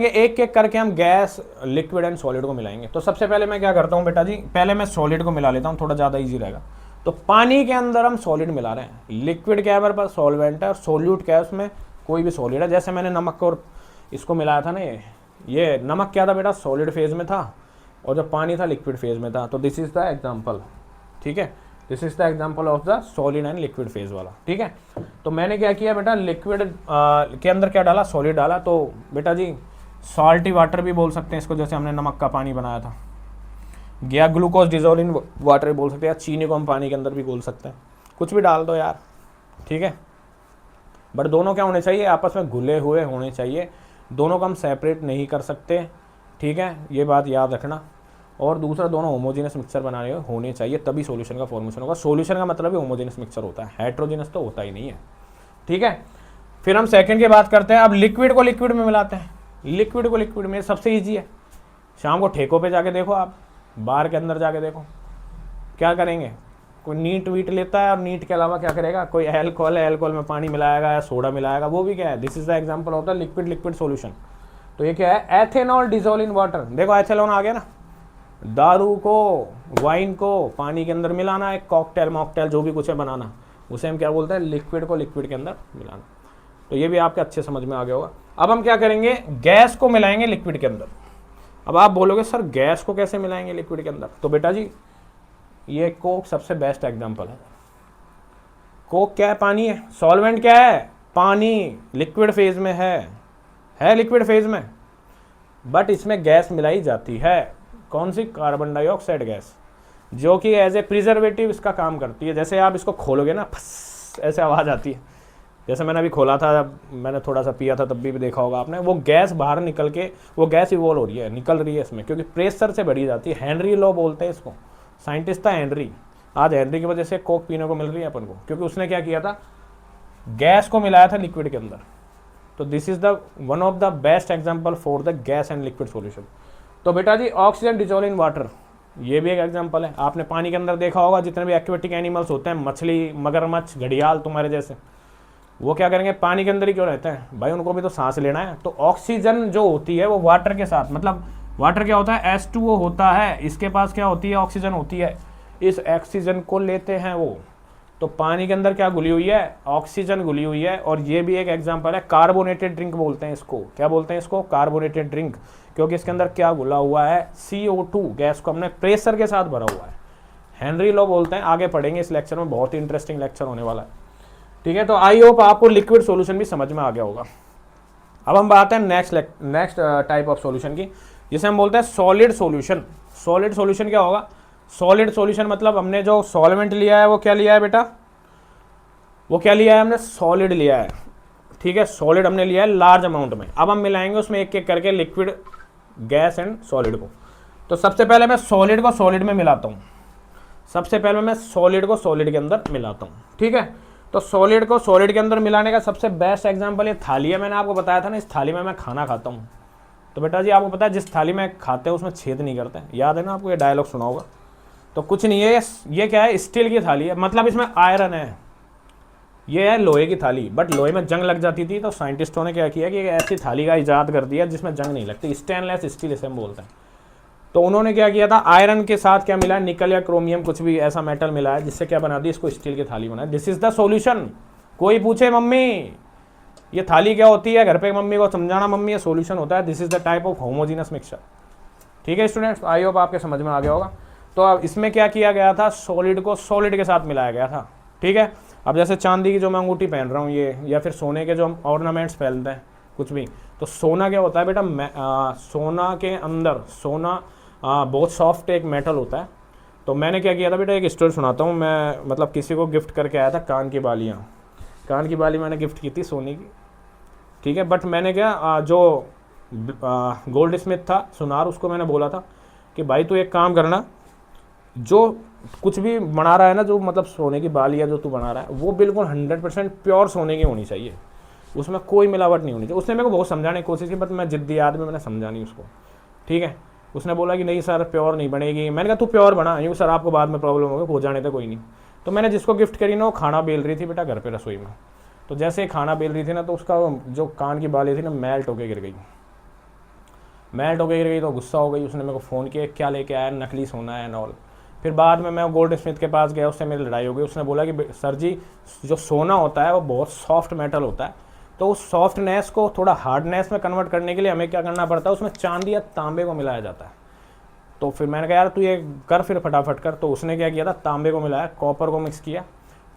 एक एक करके हम गैस, लिक्विड एंड सॉलिड को मिलाएंगे। तो सबसे पहले मैं क्या करता हूँ बेटा जी, पहले मैं सॉलिड को मिला लेता हूँ, थोड़ा ज़्यादा ईजी रहेगा। तो पानी के अंदर हम सॉलिड मिला रहे हैं, लिक्विड क्या है हमारे पास, सॉल्वेंट है, और सोल्यूट क्या है उसमें, कोई भी सॉलिड है। जैसे मैंने नमक और इसको मिलाया था ना, ये नमक क्या था बेटा, सॉलिड फेज में था, और जो पानी था लिक्विड फेज में था। तो दिस इज द एग्जांपल, ठीक है, this is the example of the solid and liquid phase वाला, ठीक है। तो मैंने क्या किया बेटा, लिक्विड के अंदर क्या डाला, सॉलिड डाला। तो बेटा जी सॉल्टी वाटर भी बोल सकते हैं इसको, जैसे हमने नमक का पानी बनाया था, या ग्लूकोज डिजोल्व इन वाटर भी बोल सकते हैं, या चीनी को हम पानी के अंदर भी बोल सकते हैं, कुछ भी डाल दो यार, ठीक है। बट दोनों क्या होने चाहिए, आपस में घुले हुए होने चाहिए, दोनों को हम सेपरेट नहीं कर सकते, ठीक है, ये बात याद रखना। और दूसरा, दोनों होमोजेनस मिक्सचर बनाने होने चाहिए, तभी सॉल्यूशन का फॉर्मेशन होगा। सॉल्यूशन का मतलब ही होमोजेनस मिक्सचर होता है, हेट्रोजेनस तो होता ही नहीं है, ठीक है। फिर हम सेकंड की बात करते हैं। अब लिक्विड को लिक्विड में मिलाते हैं, लिक्विड को लिक्विड में सबसे ईजी है। शाम को ठेकों पे जाके देखो, आप बार के अंदर जाके देखो, क्या करेंगे, कोई नीट वीट लेता है, और नीट के अलावा क्या करेगा, कोई अल्कोहल है, अल्कोहल में पानी मिलाएगा या सोडा मिलाएगा, वो भी क्या है, this is the example of the liquid liquid solution. तो ये क्या है, एथेनॉल डिसॉल्व इन वाटर। देखो एथेनॉल आ गया ना, दारू को, वाइन को पानी के अंदर मिलाना, एक कॉकटेल मॉकटेल जो भी कुछ है बनाना, उसे हम क्या बोलते हैं, लिक्विड को लिक्विड के अंदर मिलाना। तो ये भी आपके अच्छे समझ में आ गया होगा। अब हम क्या करेंगे, गैस को मिलाएंगे लिक्विड के अंदर। अब आप बोलोगे सर गैस को कैसे मिलाएंगे लिक्विड के अंदर, तो बेटा जी ये कोक सबसे बेस्ट एग्जांपल है। कोक क्या है, पानी है, सॉल्वेंट क्या है, पानी, लिक्विड फेज में है लिक्विड फेज में, बट इसमें गैस मिलाई जाती है। कौन सी, कार्बन डाइऑक्साइड गैस, जो कि एज ए प्रिजर्वेटिव इसका काम करती है। जैसे आप इसको खोलोगे ना, फस ऐसे आवाज़ आती है, जैसे मैंने अभी खोला था, जब मैंने थोड़ा सा पिया था तब भी देखा होगा आपने, वो गैस बाहर निकल के वो गैस इवॉल्व हो रही है, निकल रही है इसमें, क्योंकि प्रेशर से बढ़ी जाती है। हेनरी लॉ बोलते हैं इसको, साइंटिस्ट था हेनरी। आज हेनरी की वजह से कोक पीने को मिल रही है अपन को, क्योंकि उसने क्या किया था, गैस को मिलाया था लिक्विड के अंदर। तो this is the one of the best example for the gas and liquid solution. तो बेटा जी ऑक्सीजन डिजोल्व इन वाटर, ये भी एक एग्जाम्पल है। आपने पानी के अंदर देखा होगा जितने भी एक्वेटिक एनिमल्स होते हैं, मछली, मगरमच्छ, घड़ियाल तुम्हारे जैसे, वो क्या करेंगे, पानी के अंदर ही क्यों रहते हैं भाई, उनको भी तो सांस लेना है। तो ऑक्सीजन जो होती है वो वाटर के साथ, मतलब वाटर क्या होता है, H2O होता है, इसके पास क्या होती है, ऑक्सीजन होती है, इस ऑक्सीजन को लेते हैं वो। तो पानी के अंदर क्या घुली हुई है, ऑक्सीजन घुली हुई है। और ये भी एक एग्जांपल है, कार्बोनेटेड ड्रिंक बोलते हैं इसको। क्या बोलते हैं इसको, कार्बोनेटेड ड्रिंक, क्योंकि इसके अंदर क्या घुला हुआ है, CO2 गैस को हमने प्रेशर के साथ भरा हुआ है। हेनरी लॉ बोलते हैं, आगे पढ़ेंगे इस लेक्चर में, बहुत ही इंटरेस्टिंग लेक्चर होने वाला है। ठीक है, तो आई होप आपको लिक्विड सॉल्यूशन भी समझ में आ गया होगा। अब हम बात है नेक्स्ट टाइप ऑफ सॉल्यूशन की, जिसे हम बोलते हैं सॉलिड सॉल्यूशन। सॉलिड सॉल्यूशन क्या होगा, सॉलिड सॉल्यूशन मतलब हमने जो सॉल्वेंट लिया है वो क्या लिया है बेटा, वो क्या लिया है हमने, सॉलिड लिया है। ठीक है, सॉलिड हमने लिया है लार्ज अमाउंट में। अब हम मिलाएंगे उसमें एक एक करके लिक्विड, गैस एंड सॉलिड को। तो सबसे पहले मैं सॉलिड को सॉलिड में मिलाता हूँ, सबसे पहले मैं सॉलिड को सॉलिड के अंदर मिलाता हूँ। ठीक है, तो सॉलिड को सॉलिड के अंदर मिलाने का सबसे बेस्ट एग्जांपल ये थाली है। मैंने आपको बताया था ना, इस थाली में मैं खाना खाता हूँ। तो बेटा जी आपको पता है जिस थाली में खाते हैं उसमें छेद नहीं करते, याद है ना आपको, ये डायलॉग सुना होगा। तो कुछ नहीं है, ये क्या है, स्टील की थाली है, मतलब इसमें आयरन है। ये है लोहे की थाली, बट लोहे में जंग लग जाती थी, तो साइंटिस्टों ने क्या किया कि एक ऐसी थाली का इजाद कर दिया जिसमें जंग नहीं लगती, स्टेनलेस स्टील इसे हम बोलते हैं। तो उन्होंने क्या किया था, आयरन के साथ क्या मिला, निकल या क्रोमियम, कुछ भी ऐसा मेटल मिला है, जिससे क्या बना दी, इसको स्टील की थाली बनाई। This is the solution. कोई पूछे मम्मी ये थाली क्या होती है, घर पे मम्मी को समझाना, मम्मी ये सॉल्यूशन होता है, this is the type of homogeneous mixture. ठीक है स्टूडेंट्स, आई होप आपके समझ में आ गया होगा। तो अब इसमें क्या किया गया था, सॉलिड को सॉलिड के साथ मिलाया गया था। ठीक है, अब जैसे चांदी की जो मैं अंगूठी पहन रहा हूँ ये, या फिर सोने के जो हम ऑर्नामेंट्स पहनते हैं कुछ भी, तो सोना क्या होता है बेटा, सोना के अंदर, सोना बहुत सॉफ्ट एक मेटल होता है। तो मैंने क्या किया था बेटा, एक स्टोरी सुनाता हूँ। मैं मतलब किसी को गिफ्ट करके आया था कान की बालियाँ, कान की बाली मैंने गिफ्ट की थी सोने की। ठीक है, बट मैंने क्या जो गोल्ड स्मिथ था, सुनार, उसको मैंने बोला था कि भाई तू एक काम करना, जो कुछ भी बना रहा है ना, जो मतलब सोने की बालियाँ जो तू बना रहा है वो बिल्कुल 100% प्योर सोने की होनी चाहिए, उसमें कोई मिलावट नहीं होनी चाहिए। उसने मेरे को बहुत समझाने की कोशिश की, बट मैं जिद्दी आदमी, मैंने समझा नहीं उसको। ठीक है, उसने बोला कि नहीं सर प्योर नहीं बनेगी। मैंने कहा तू प्योर बना, यूँ सर आपको बाद में प्रॉब्लम होगी, हो जाने तो कोई नहीं। तो मैंने जिसको गिफ्ट करी ना, वो खाना बेल रही थी बेटा घर पे रसोई में। तो जैसे ही खाना बेल रही थी ना, तो उसका जो कान की बाली थी ना, मेल्ट होके गिर गई, मेल्ट होके गिर गई। तो गुस्सा हो गई, उसने मेरे को फ़ोन किया क्या लेके आया, नकली सोना है एंड ऑल। फिर बाद में मैं गोल्ड स्मिथ के पास गया, उससे मेरी लड़ाई हो गई। उसने बोला कि सर जी जो सोना होता है वो बहुत सॉफ्ट मेटल होता है, तो उस सॉफ्टनेस को थोड़ा हार्डनेस में कन्वर्ट करने के लिए हमें क्या करना पड़ता है, उसमें चांदी या तांबे को मिलाया जाता है। तो फिर मैंने कहा यार तू ये कर फिर फटाफट कर। तो उसने क्या किया था, तांबे को मिलाया, कॉपर को मिक्स किया,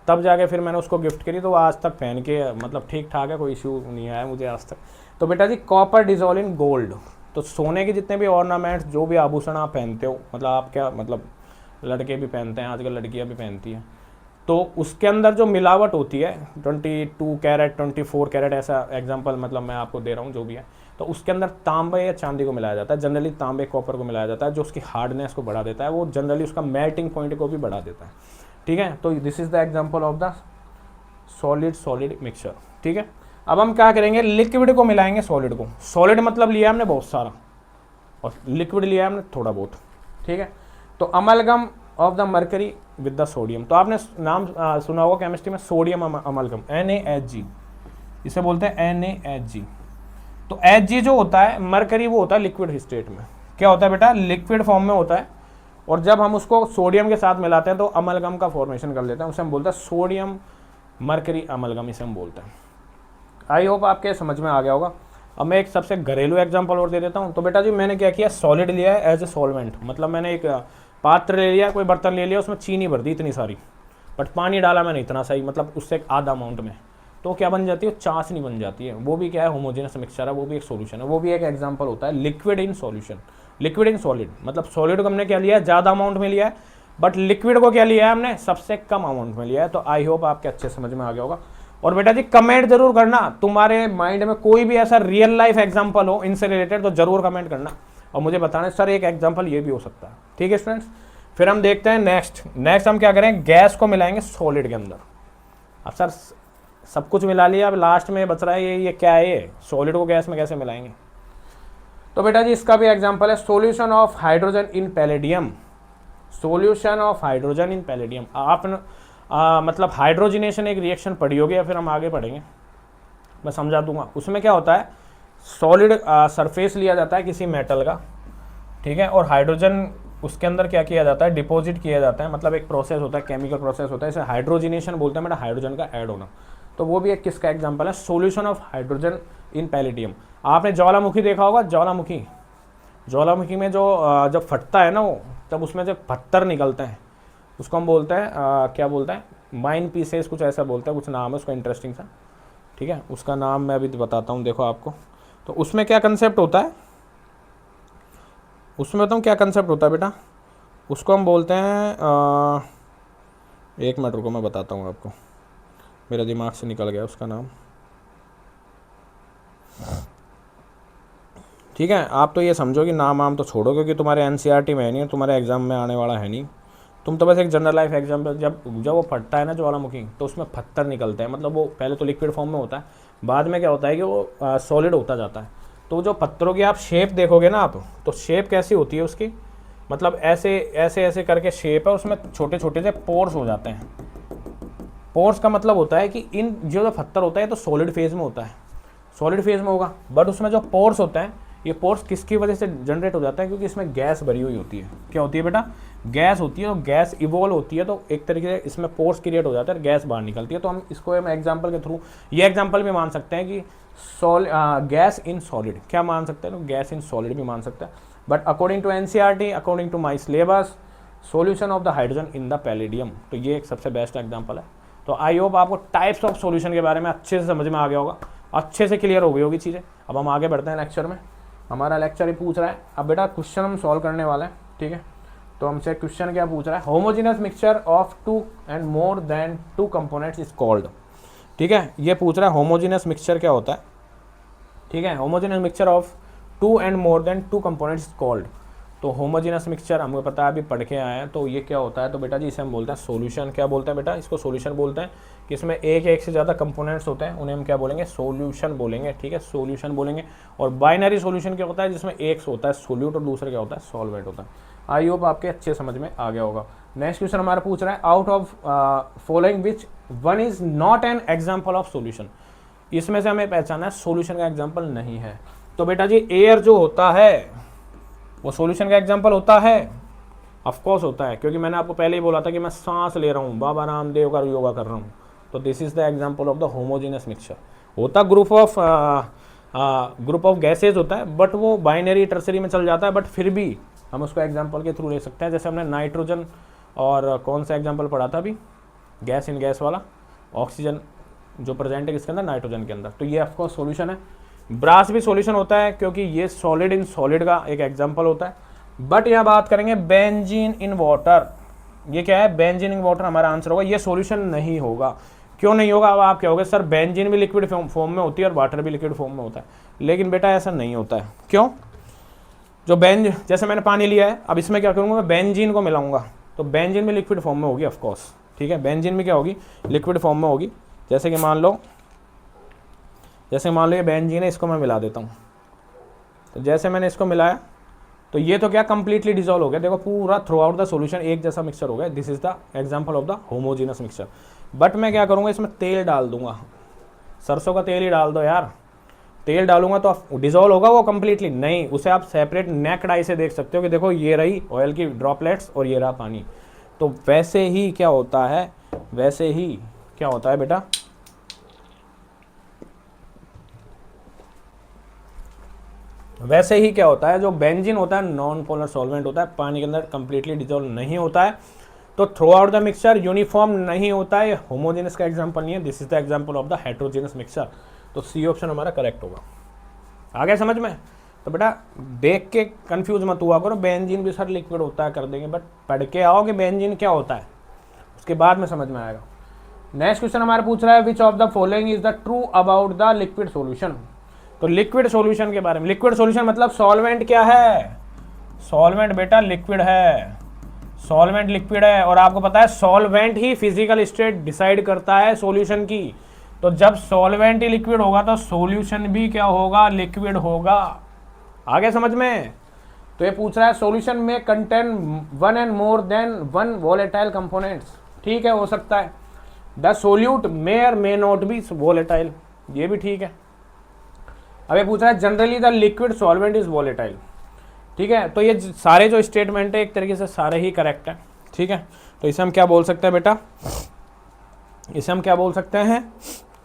तब जाके फिर मैंने उसको गिफ्ट करी। तो वो आज तक पहन के मतलब ठीक ठाक है, कोई इशू नहीं आया मुझे आज तक। तो बेटा जी कॉपर डिजोल्व इन गोल्ड। तो सोने के जितने भी ऑर्नामेंट्स, जो भी आभूषण आप पहनते हो, मतलब आप क्या मतलब लड़के भी पहनते हैं, आजकल लड़कियां भी पहनती हैं, तो उसके अंदर जो मिलावट होती है 22 कैरेट 24 कैरेट, ऐसा एग्जांपल मतलब मैं आपको दे रहा हूँ जो भी है, तो उसके अंदर तांबे या चांदी को मिलाया जाता है। जनरली तांबे कॉपर को मिलाया जाता है, जो उसकी हार्डनेस को बढ़ा देता है, वो जनरली उसका मेल्टिंग पॉइंट को भी बढ़ा देता है। ठीक है, तो this is the example of the solid mixture. ठीक है, अब हम क्या करेंगे, लिक्विड को मिलाएंगे सॉलिड को। सॉलिड मतलब लिया हमने बहुत सारा, और लिक्विड लिया हमने थोड़ा बहुत। ठीक है, तो amalgam of the mercury with the sodium. तो आपने नाम सुना होगा केमिस्ट्री में, सोडियम अमलगम, NaHg, इसे बोलते हैं NaHg। तो Hg जो होता है, मरकरी वो होता है लिक्विड स्टेट में। क्या होता है बेटा, लिक्विड फॉर्म में होता है, और जब हम उसको सोडियम के साथ मिलाते हैं तो अमलगम का फॉर्मेशन कर लेते हैं, उसे हम बोलते हैं सोडियम मरकरी अमलगम, इसे हम बोलते हैं। आई होप आपके समझ में आ गया होगा। अब मैं एक सबसे घरेलू एग्जांपल और दे देता हूँ। तो बेटा जी मैंने क्या किया, सॉलिड लिया है एज ए सॉल्वेंट, मतलब मैंने एक पात्र ले लिया, कोई बर्तन ले लिया, उसमें चीनी भर दी इतनी सारी, बट पानी डाला मैंने इतना सही, मतलब उससे एक आधा अमाउंट में, तो क्या बन जाती है, चाशनी बन जाती है। वो भी क्या है, होमोजेनस मिक्सचर है, वो भी एक सॉल्यूशन है, वो भी एक एग्जांपल होता है liquid in solution. Liquid in solid मतलब सॉलिड को हमने क्या लिया है, ज़्यादा अमाउंट में लिया है, बट लिक्विड को क्या लिया है हमने, सबसे कम अमाउंट में लिया है। तो आई होप आपके अच्छे समझ में आ गया होगा। और बेटा जी कमेंट जरूर करना, तुम्हारे माइंड में कोई भी ऐसा रियल लाइफ एग्जांपल हो इनसे रिलेटेड तो जरूर कमेंट करना और मुझे बताना सर एक एग्जांपल ये भी हो सकता है। ठीक है स्टूडेंट्स, फिर हम देखते हैं नेक्स्ट हम क्या करें, गैस को मिलाएंगे सॉलिड के अंदर। अब सर सब कुछ मिला लिया, अब लास्ट में बच रहा है ये क्या है, ये सॉलिड को गैस में कैसे मिलाएंगे। तो बेटा जी इसका भी एग्जांपल है solution of hydrogen in palladium. Solution of hydrogen in palladium, आप मतलब हाइड्रोजिनेशन एक रिएक्शन पढ़ी होगी या फिर हम आगे पढ़ेंगे, मैं समझा दूंगा। उसमें क्या होता है, सॉलिड सरफेस लिया जाता है किसी मेटल का, ठीक है, और हाइड्रोजन उसके अंदर क्या किया जाता है, डिपॉजिट किया जाता है, मतलब एक प्रोसेस होता है, केमिकल प्रोसेस होता है, इसे हाइड्रोजिनेशन बोलते हैं बेटा, हाइड्रोजन का ऐड होना। तो वो भी एक किसका एग्जाम्पल है, solution of hydrogen in palladium. आपने ज्वालामुखी देखा होगा, ज्वालामुखी में जो जब फटता है ना वो, तब उसमें जब पत्थर निकलते हैं उसको हम बोलते हैं क्या बोलते हैं, माइन पीसेस कुछ ऐसा बोलते हैं, कुछ नाम है उसका इंटरेस्टिंग सा, ठीक है, उसका नाम मैं अभी बताता हूँ देखो आपको। तो उसमें क्या कंसेप्ट होता है, उसमें बताऊँ क्या कंसेप्ट होता है बेटा, उसको हम बोलते हैं एक मिनट रुको मैं बताता हूँ आपको, मेरे दिमाग से निकल गया उसका नाम। ठीक है, आप तो ये समझो कि नाम तो छोड़ो क्योंकि तुम्हारे एनसीईआरटी में है नहीं, तुम्हारे एग्जाम में आने वाला है नहीं। तुम तो बस एक जनरल लाइफ एग्जाम्पल, जब वो फटता है ना ज्वालामुखी तो उसमें पत्थर निकलते हैं, मतलब वो पहले तो लिक्विड फॉर्म में होता है, बाद में क्या होता है कि वो सॉलिड होता जाता है। तो जो पत्थरों की आप शेप देखोगे ना आप, तो शेप कैसी होती है उसकी, मतलब ऐसे ऐसे ऐसे करके शेप है, उसमें छोटे छोटे से पोर्स हो जाते हैं। पोर्स का मतलब होता है कि इन जो पत्थर होता है तो सॉलिड फेज में होता है, सॉलिड फेज में होगा, बट उसमें जो पोर्स होते हैं, ये पोर्स किसकी वजह से जनरेट हो जाता है, क्योंकि इसमें गैस भरी हुई होती है। क्या होती है बेटा, गैस होती है, और गैस इवॉल्व होती है, तो एक तरीके से इसमें पोर्स क्रिएट हो जाता है, गैस बाहर निकलती है। तो हम इसको एग्जाम्पल के थ्रू ये एग्जाम्पल भी मान सकते हैं कि गैस इन सॉलिड, क्या मान सकते हैं, तो गैस इन सॉलिड भी मान सकते हैं। But according to NCERT, according to my syllabus, solution of the hydrogen in the palladium, तो ये एक सबसे बेस्ट एग्जाम्पल है। तो आई होप आपको टाइप्स ऑफ सॉल्यूशन के बारे में अच्छे से समझ में आ गया होगा, अच्छे से क्लियर हो गई होगी चीज़ें। अब हम आगे बढ़ते हैं लेक्चर में, हमारा लेक्चर ही पूछ रहा है, अब बेटा क्वेश्चन हम सॉल्व करने वाले हैं, ठीक है। तो हमसे क्वेश्चन क्या पूछ रहा है, homogeneous mixture of 2 and more than 2 components is called, ठीक है, ये पूछ रहा है होमोजेनियस मिक्सचर क्या होता है, ठीक है, homogeneous mixture of 2 and more than 2 components is called. तो होमोजेनियस मिक्सचर हमको पता है, अभी पढ़ के आए हैं, तो ये क्या होता है, तो बेटा जी इसे हम बोलते हैं सॉल्यूशन। क्या बोलते हैं बेटा, इसको सॉल्यूशन बोलते हैं कि इसमें एक से ज़्यादा कंपोनेंट्स होते हैं, उन्हें हम क्या बोलेंगे, सॉल्यूशन बोलेंगे, ठीक है, सॉल्यूशन बोलेंगे। और बाइनरी सॉल्यूशन क्या होता है, जिसमें एक होता है सोल्यूट और दूसरा क्या होता है, सॉल्वेंट होता है। आई होप आपके अच्छे समझ में आ गया होगा। नेक्स्ट क्वेश्चन हमारा पूछ रहा है, out of following which one is not an example of solution, इसमें से हमें पहचाना है सॉल्यूशन का एग्जाम्पल नहीं है। तो बेटा जी एयर जो होता है वो सॉल्यूशन का एग्जाम्पल होता है, ऑफ कोर्स होता है, क्योंकि मैंने आपको पहले ही बोला था कि मैं सांस ले रहा हूँ, बाबा रामदेव का योगा कर रहा हूँ, तो this is the example of the homogeneous mixture. होता ग्रुप ऑफ गैसेज होता है, बट वो बाइनरी टर्सरी में चल जाता है, बट फिर भी हम उसको एग्जाम्पल के थ्रू ले सकते हैं। जैसे हमने नाइट्रोजन और कौन सा एग्जाम्पल पढ़ा था अभी, गैस इन गैस वाला, ऑक्सीजन जो प्रेजेंट है किसके अंदर, नाइट्रोजन के अंदर, तो ये ऑफकोर्स सॉल्यूशन है। ब्रास भी सॉल्यूशन होता है क्योंकि ये सॉलिड इन सॉलिड का एक एग्जाम्पल होता है। बट यहाँ बात करेंगे बेंजीन इन वाटर, ये क्या है, बेंजीन इन वाटर हमारा आंसर होगा, ये सॉल्यूशन नहीं होगा। क्यों नहीं होगा, अब आप क्या होगे, सर बेंजीन भी लिक्विड फॉर्म में होती है और वाटर भी लिक्विड फॉर्म में होता है, लेकिन बेटा ऐसा नहीं होता है। क्यों, जो जैसे मैंने पानी लिया है, अब इसमें क्या करूँगा, मैं बेंजीन को मिलाऊंगा, तो बेंजीन भी लिक्विड फॉर्म में होगी ऑफकोर्स, ठीक है, बेंजीन भी क्या होगी, लिक्विड फॉर्म में होगी। जैसे कि मान लो ये बेंजीन है, इसको मैं मिला देता हूँ, तो जैसे मैंने इसको मिलाया तो ये तो क्या कंप्लीटली डिजोल्व हो गया, देखो पूरा थ्रू आउट द सॉल्यूशन एक जैसा मिक्सचर हो गया। This is the example of the homogeneous mixture. But मैं क्या करूँगा, इसमें तेल डाल दूंगा, सरसों का तेल ही डाल दो यार, तेल डालूंगा तो डिजोल्व होगा वो कंप्लीटली नहीं, उसे आप सेपरेट नेक्ड आई से देख सकते हो कि देखो ये रही ऑयल की ड्रॉपलेट्स और ये रहा पानी। तो वैसे ही क्या होता है, बेटा, वैसे ही क्या होता है, जो बेंजीन होता है नॉन पोलर सॉल्वेंट होता है, पानी के अंदर कंप्लीटली डिजोल्व नहीं होता है, तो through out the mixture uniform नहीं होता है, होमोजेनस का एग्जांपल नहीं है। This is the example of the heterogeneous mixture. तो सी ऑप्शन हमारा करेक्ट होगा। आ गया समझ में। तो बेटा देख के कंफ्यूज मत हुआ करो, बेंजीन भी सर लिक्विड होता है कर देंगे, बट पढ़ के आओ कि बेंजीन क्या होता है, उसके बाद में समझ में आएगा। नेक्स्ट क्वेश्चन हमारा पूछ रहा है which of the following is the true about the liquid solution. तो लिक्विड सॉल्यूशन के बारे में, लिक्विड सॉल्यूशन मतलब सॉल्वेंट क्या है, सॉल्वेंट बेटा लिक्विड है, सॉल्वेंट लिक्विड है। और आपको पता है सॉल्वेंट ही फिजिकल स्टेट डिसाइड करता है सॉल्यूशन की। तो जब सॉल्वेंट ही लिक्विड होगा तो सॉल्यूशन भी क्या होगा, लिक्विड होगा। आगे समझ में। तो ये पूछ रहा है सॉल्यूशन में contain one and more than one volatile components. ठीक है, हो सकता है। द सोल्यूट मे और मे नॉट बी वोलेटाइल, ये भी ठीक है। अब ये पूछ रहा है generally the liquid solvent is volatile. ठीक है, तो ये सारे जो स्टेटमेंट है एक तरीके से सारे ही करेक्ट है। ठीक है, तो इसे हम क्या बोल सकते हैं बेटा, इसे हम क्या बोल सकते हैं,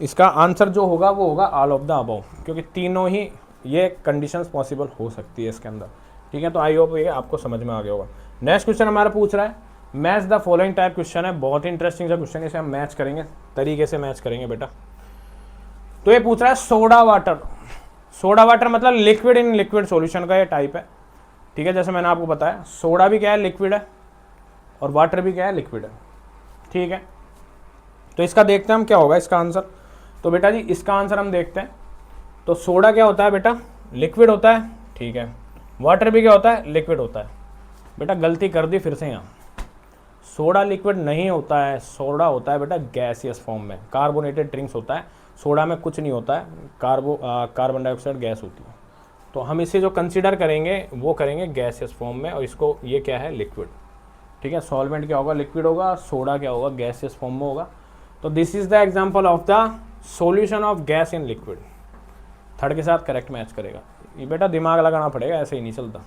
इसका आंसर जो होगा वो होगा ऑल ऑफ द अबव, क्योंकि तीनों ही ये कंडीशंस पॉसिबल हो सकती है इसके अंदर। ठीक है, तो आई होप ये आपको समझ में आ गया होगा। नेक्स्ट क्वेश्चन हमारा पूछ रहा है match the following type question है, बहुत ही इंटरेस्टिंग सा क्वेश्चन है, इसे हम मैच करेंगे, तरीके से मैच करेंगे बेटा। तो ये पूछ रहा है सोडा वाटर, सोडा वाटर मतलब लिक्विड इन लिक्विड सॉल्यूशन का ये टाइप है। ठीक है, जैसे मैंने आपको बताया सोडा भी क्या है, लिक्विड है, और वाटर भी क्या है, लिक्विड है। ठीक है, तो इसका देखते हैं हम क्या होगा इसका आंसर। तो बेटा जी इसका आंसर हम देखते हैं। तो सोडा क्या होता है बेटा, लिक्विड होता है। ठीक है, वाटर भी क्या होता है, लिक्विड होता है। बेटा गलती कर दी फिर से यहाँ, सोडा लिक्विड नहीं होता है, सोडा होता है बेटा गैसियस फॉर्म में, कार्बोनेटेड ड्रिंक्स होता है। सोडा में कुछ नहीं होता है, कार्बन डाइऑक्साइड गैस होती है। तो हम इसे जो कंसीडर करेंगे वो करेंगे गैसियस फॉर्म में, और इसको ये क्या है, लिक्विड। ठीक है, सॉल्वेंट क्या होगा, लिक्विड होगा, सोडा क्या होगा, गैसियस फॉर्म में होगा। तो this is the example of the solution of gas in liquid. Third के साथ करेक्ट मैच करेगा। ये बेटा दिमाग लगाना पड़ेगा, ऐसे ही नहीं चलता।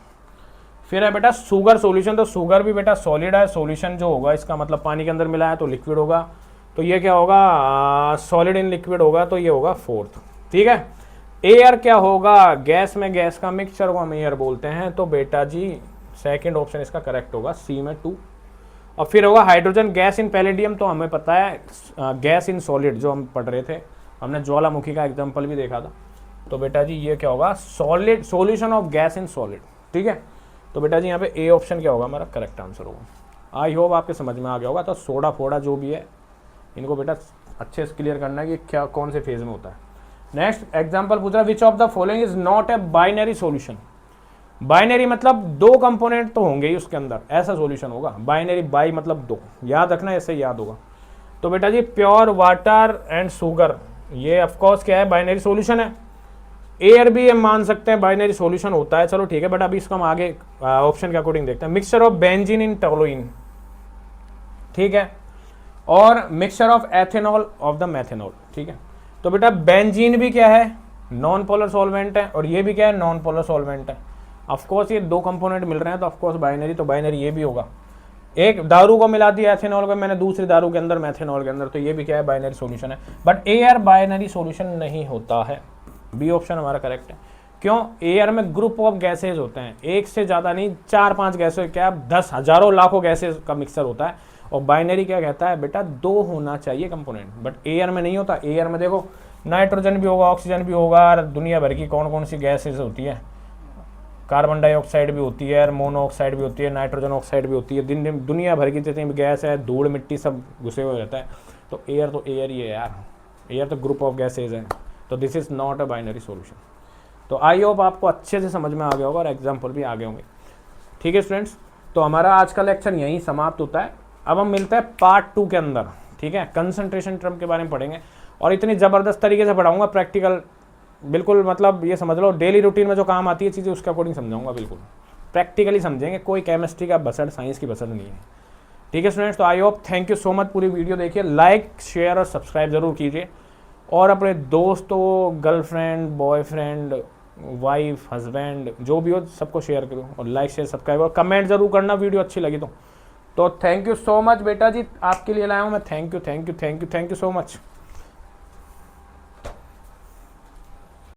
फिर है बेटा शुगर सॉल्यूशन। तो शुगर भी बेटा सॉलिड है, सॉल्यूशन जो होगा इसका मतलब पानी के अंदर मिला है तो लिक्विड होगा। तो ये क्या होगा, सॉलिड इन लिक्विड होगा, तो ये होगा फोर्थ। ठीक है, एयर क्या होगा, गैस में गैस का मिक्सचर को हम एयर बोलते हैं। तो बेटा जी सेकंड ऑप्शन इसका करेक्ट होगा, सी में 2। और फिर होगा हाइड्रोजन गैस इन पैलेडियम। तो हमें पता है गैस इन सॉलिड जो हम पढ़ रहे थे, हमने ज्वालामुखी का एग्जाम्पल भी देखा था। तो बेटा जी ये क्या होगा, solid solution of gas in solid. ठीक है, तो बेटा जी यहाँ पे ए ऑप्शन क्या होगा हमारा करेक्ट आंसर होगा। आई होप आपके समझ में आ गया होगा। तो सोडा फोड़ा जो भी है इनको बेटा अच्छे से क्लियर करना है कि क्या कौन से फेज में होता है। नेक्स्ट एग्जांपल पूछ रहा है which of the following is not a binary solution. Binary मतलब दो कंपोनेंट तो होंगे ही उसके अंदर, ऐसा सॉल्यूशन होगा। बाइनरी बाई मतलब दो, याद रखना, ऐसे याद होगा। तो बेटा जी प्योर वाटर एंड शुगर, ये ऑफकोर्स क्या है, बाइनरी सॉल्यूशन है। एयर भी हम मान सकते हैं बाइनरी सॉल्यूशन होता है। चलो ठीक है, बट अभी इसको हम आगे ऑप्शन के अकॉर्डिंग देखते हैं। Mixture of benzene in toluene, ठीक है, और mixture of ethanol of the methanol. ठीक है, तो बेटा बेंजीन भी क्या है, नॉन पोलर सॉल्वेंट है, और ये भी क्या है, नॉन पोलर सॉल्वेंट है। ऑफकोर्स ये दो कंपोनेंट मिल रहे हैं तो ऑफकोर्स बाइनरी, तो बाइनरी ये भी होगा। एक दारू को मिला दिया एथेनॉल को मैंने दूसरी दारू के अंदर मैथेनॉल के अंदर, तो ये भी क्या है, बाइनरी सॉल्यूशन है। बट एयर बाइनरी सॉल्यूशन नहीं होता है। बी ऑप्शन हमारा करेक्ट है। क्यों, एयर में ग्रुप ऑफ गैसेज होते हैं, एक से ज़्यादा नहीं, 4-5 गैसेज, क्या 10 हजारों लाखों गैसेज का मिक्सचर होता है। और बाइनरी क्या कहता है बेटा, 2 होना चाहिए कंपोनेंट, बट एयर में नहीं होता। एयर में देखो नाइट्रोजन भी होगा, ऑक्सीजन भी होगा, और दुनिया भर की कौन कौन सी गैसेज होती है, कार्बन डाइऑक्साइड भी होती है, मोनोऑक्साइड भी होती है, नाइट्रोजन ऑक्साइड भी होती है, दुनिया भर की जितनी भी गैस है, धूल मिट्टी सब घुसे हुए रहता है। तो एयर ही है यार, एयर तो ग्रुप ऑफ गैसेज है। तो this is not a binary solution. तो आई होप आपको अच्छे से समझ में आ गया होगा और एग्जाम्पल भी आ गए होंगे। ठीक है स्टूडेंट्स, तो हमारा आज का लेक्चर यहीं समाप्त होता है। अब हम मिलते हैं पार्ट 2 के अंदर। ठीक है, कंसंट्रेशन टर्म के बारे में पढ़ेंगे, और इतनी ज़बरदस्त तरीके से पढ़ाऊंगा, प्रैक्टिकल बिल्कुल, मतलब ये समझ लो डेली रूटीन में जो काम आती है चीज़ें उसके अकॉर्डिंग समझाऊंगा, बिल्कुल प्रैक्टिकली समझेंगे, कोई केमिस्ट्री का बसड़, साइंस की बसड़ नहीं है। ठीक है स्टूडेंट्स, तो I hope, thank you so much. पूरी वीडियो देखिए, लाइक शेयर और सब्सक्राइब जरूर कीजिए, और अपने दोस्तों, गर्लफ्रेंड, बॉयफ्रेंड, वाइफ, हस्बैंड, जो भी हो सबको शेयर करो, और लाइक शेयर सब्सक्राइब और कमेंट जरूर करना वीडियो अच्छी लगी तो थैंक यू सो मच बेटा जी, आपके लिए लाया हूँ मैं। Thank you so much.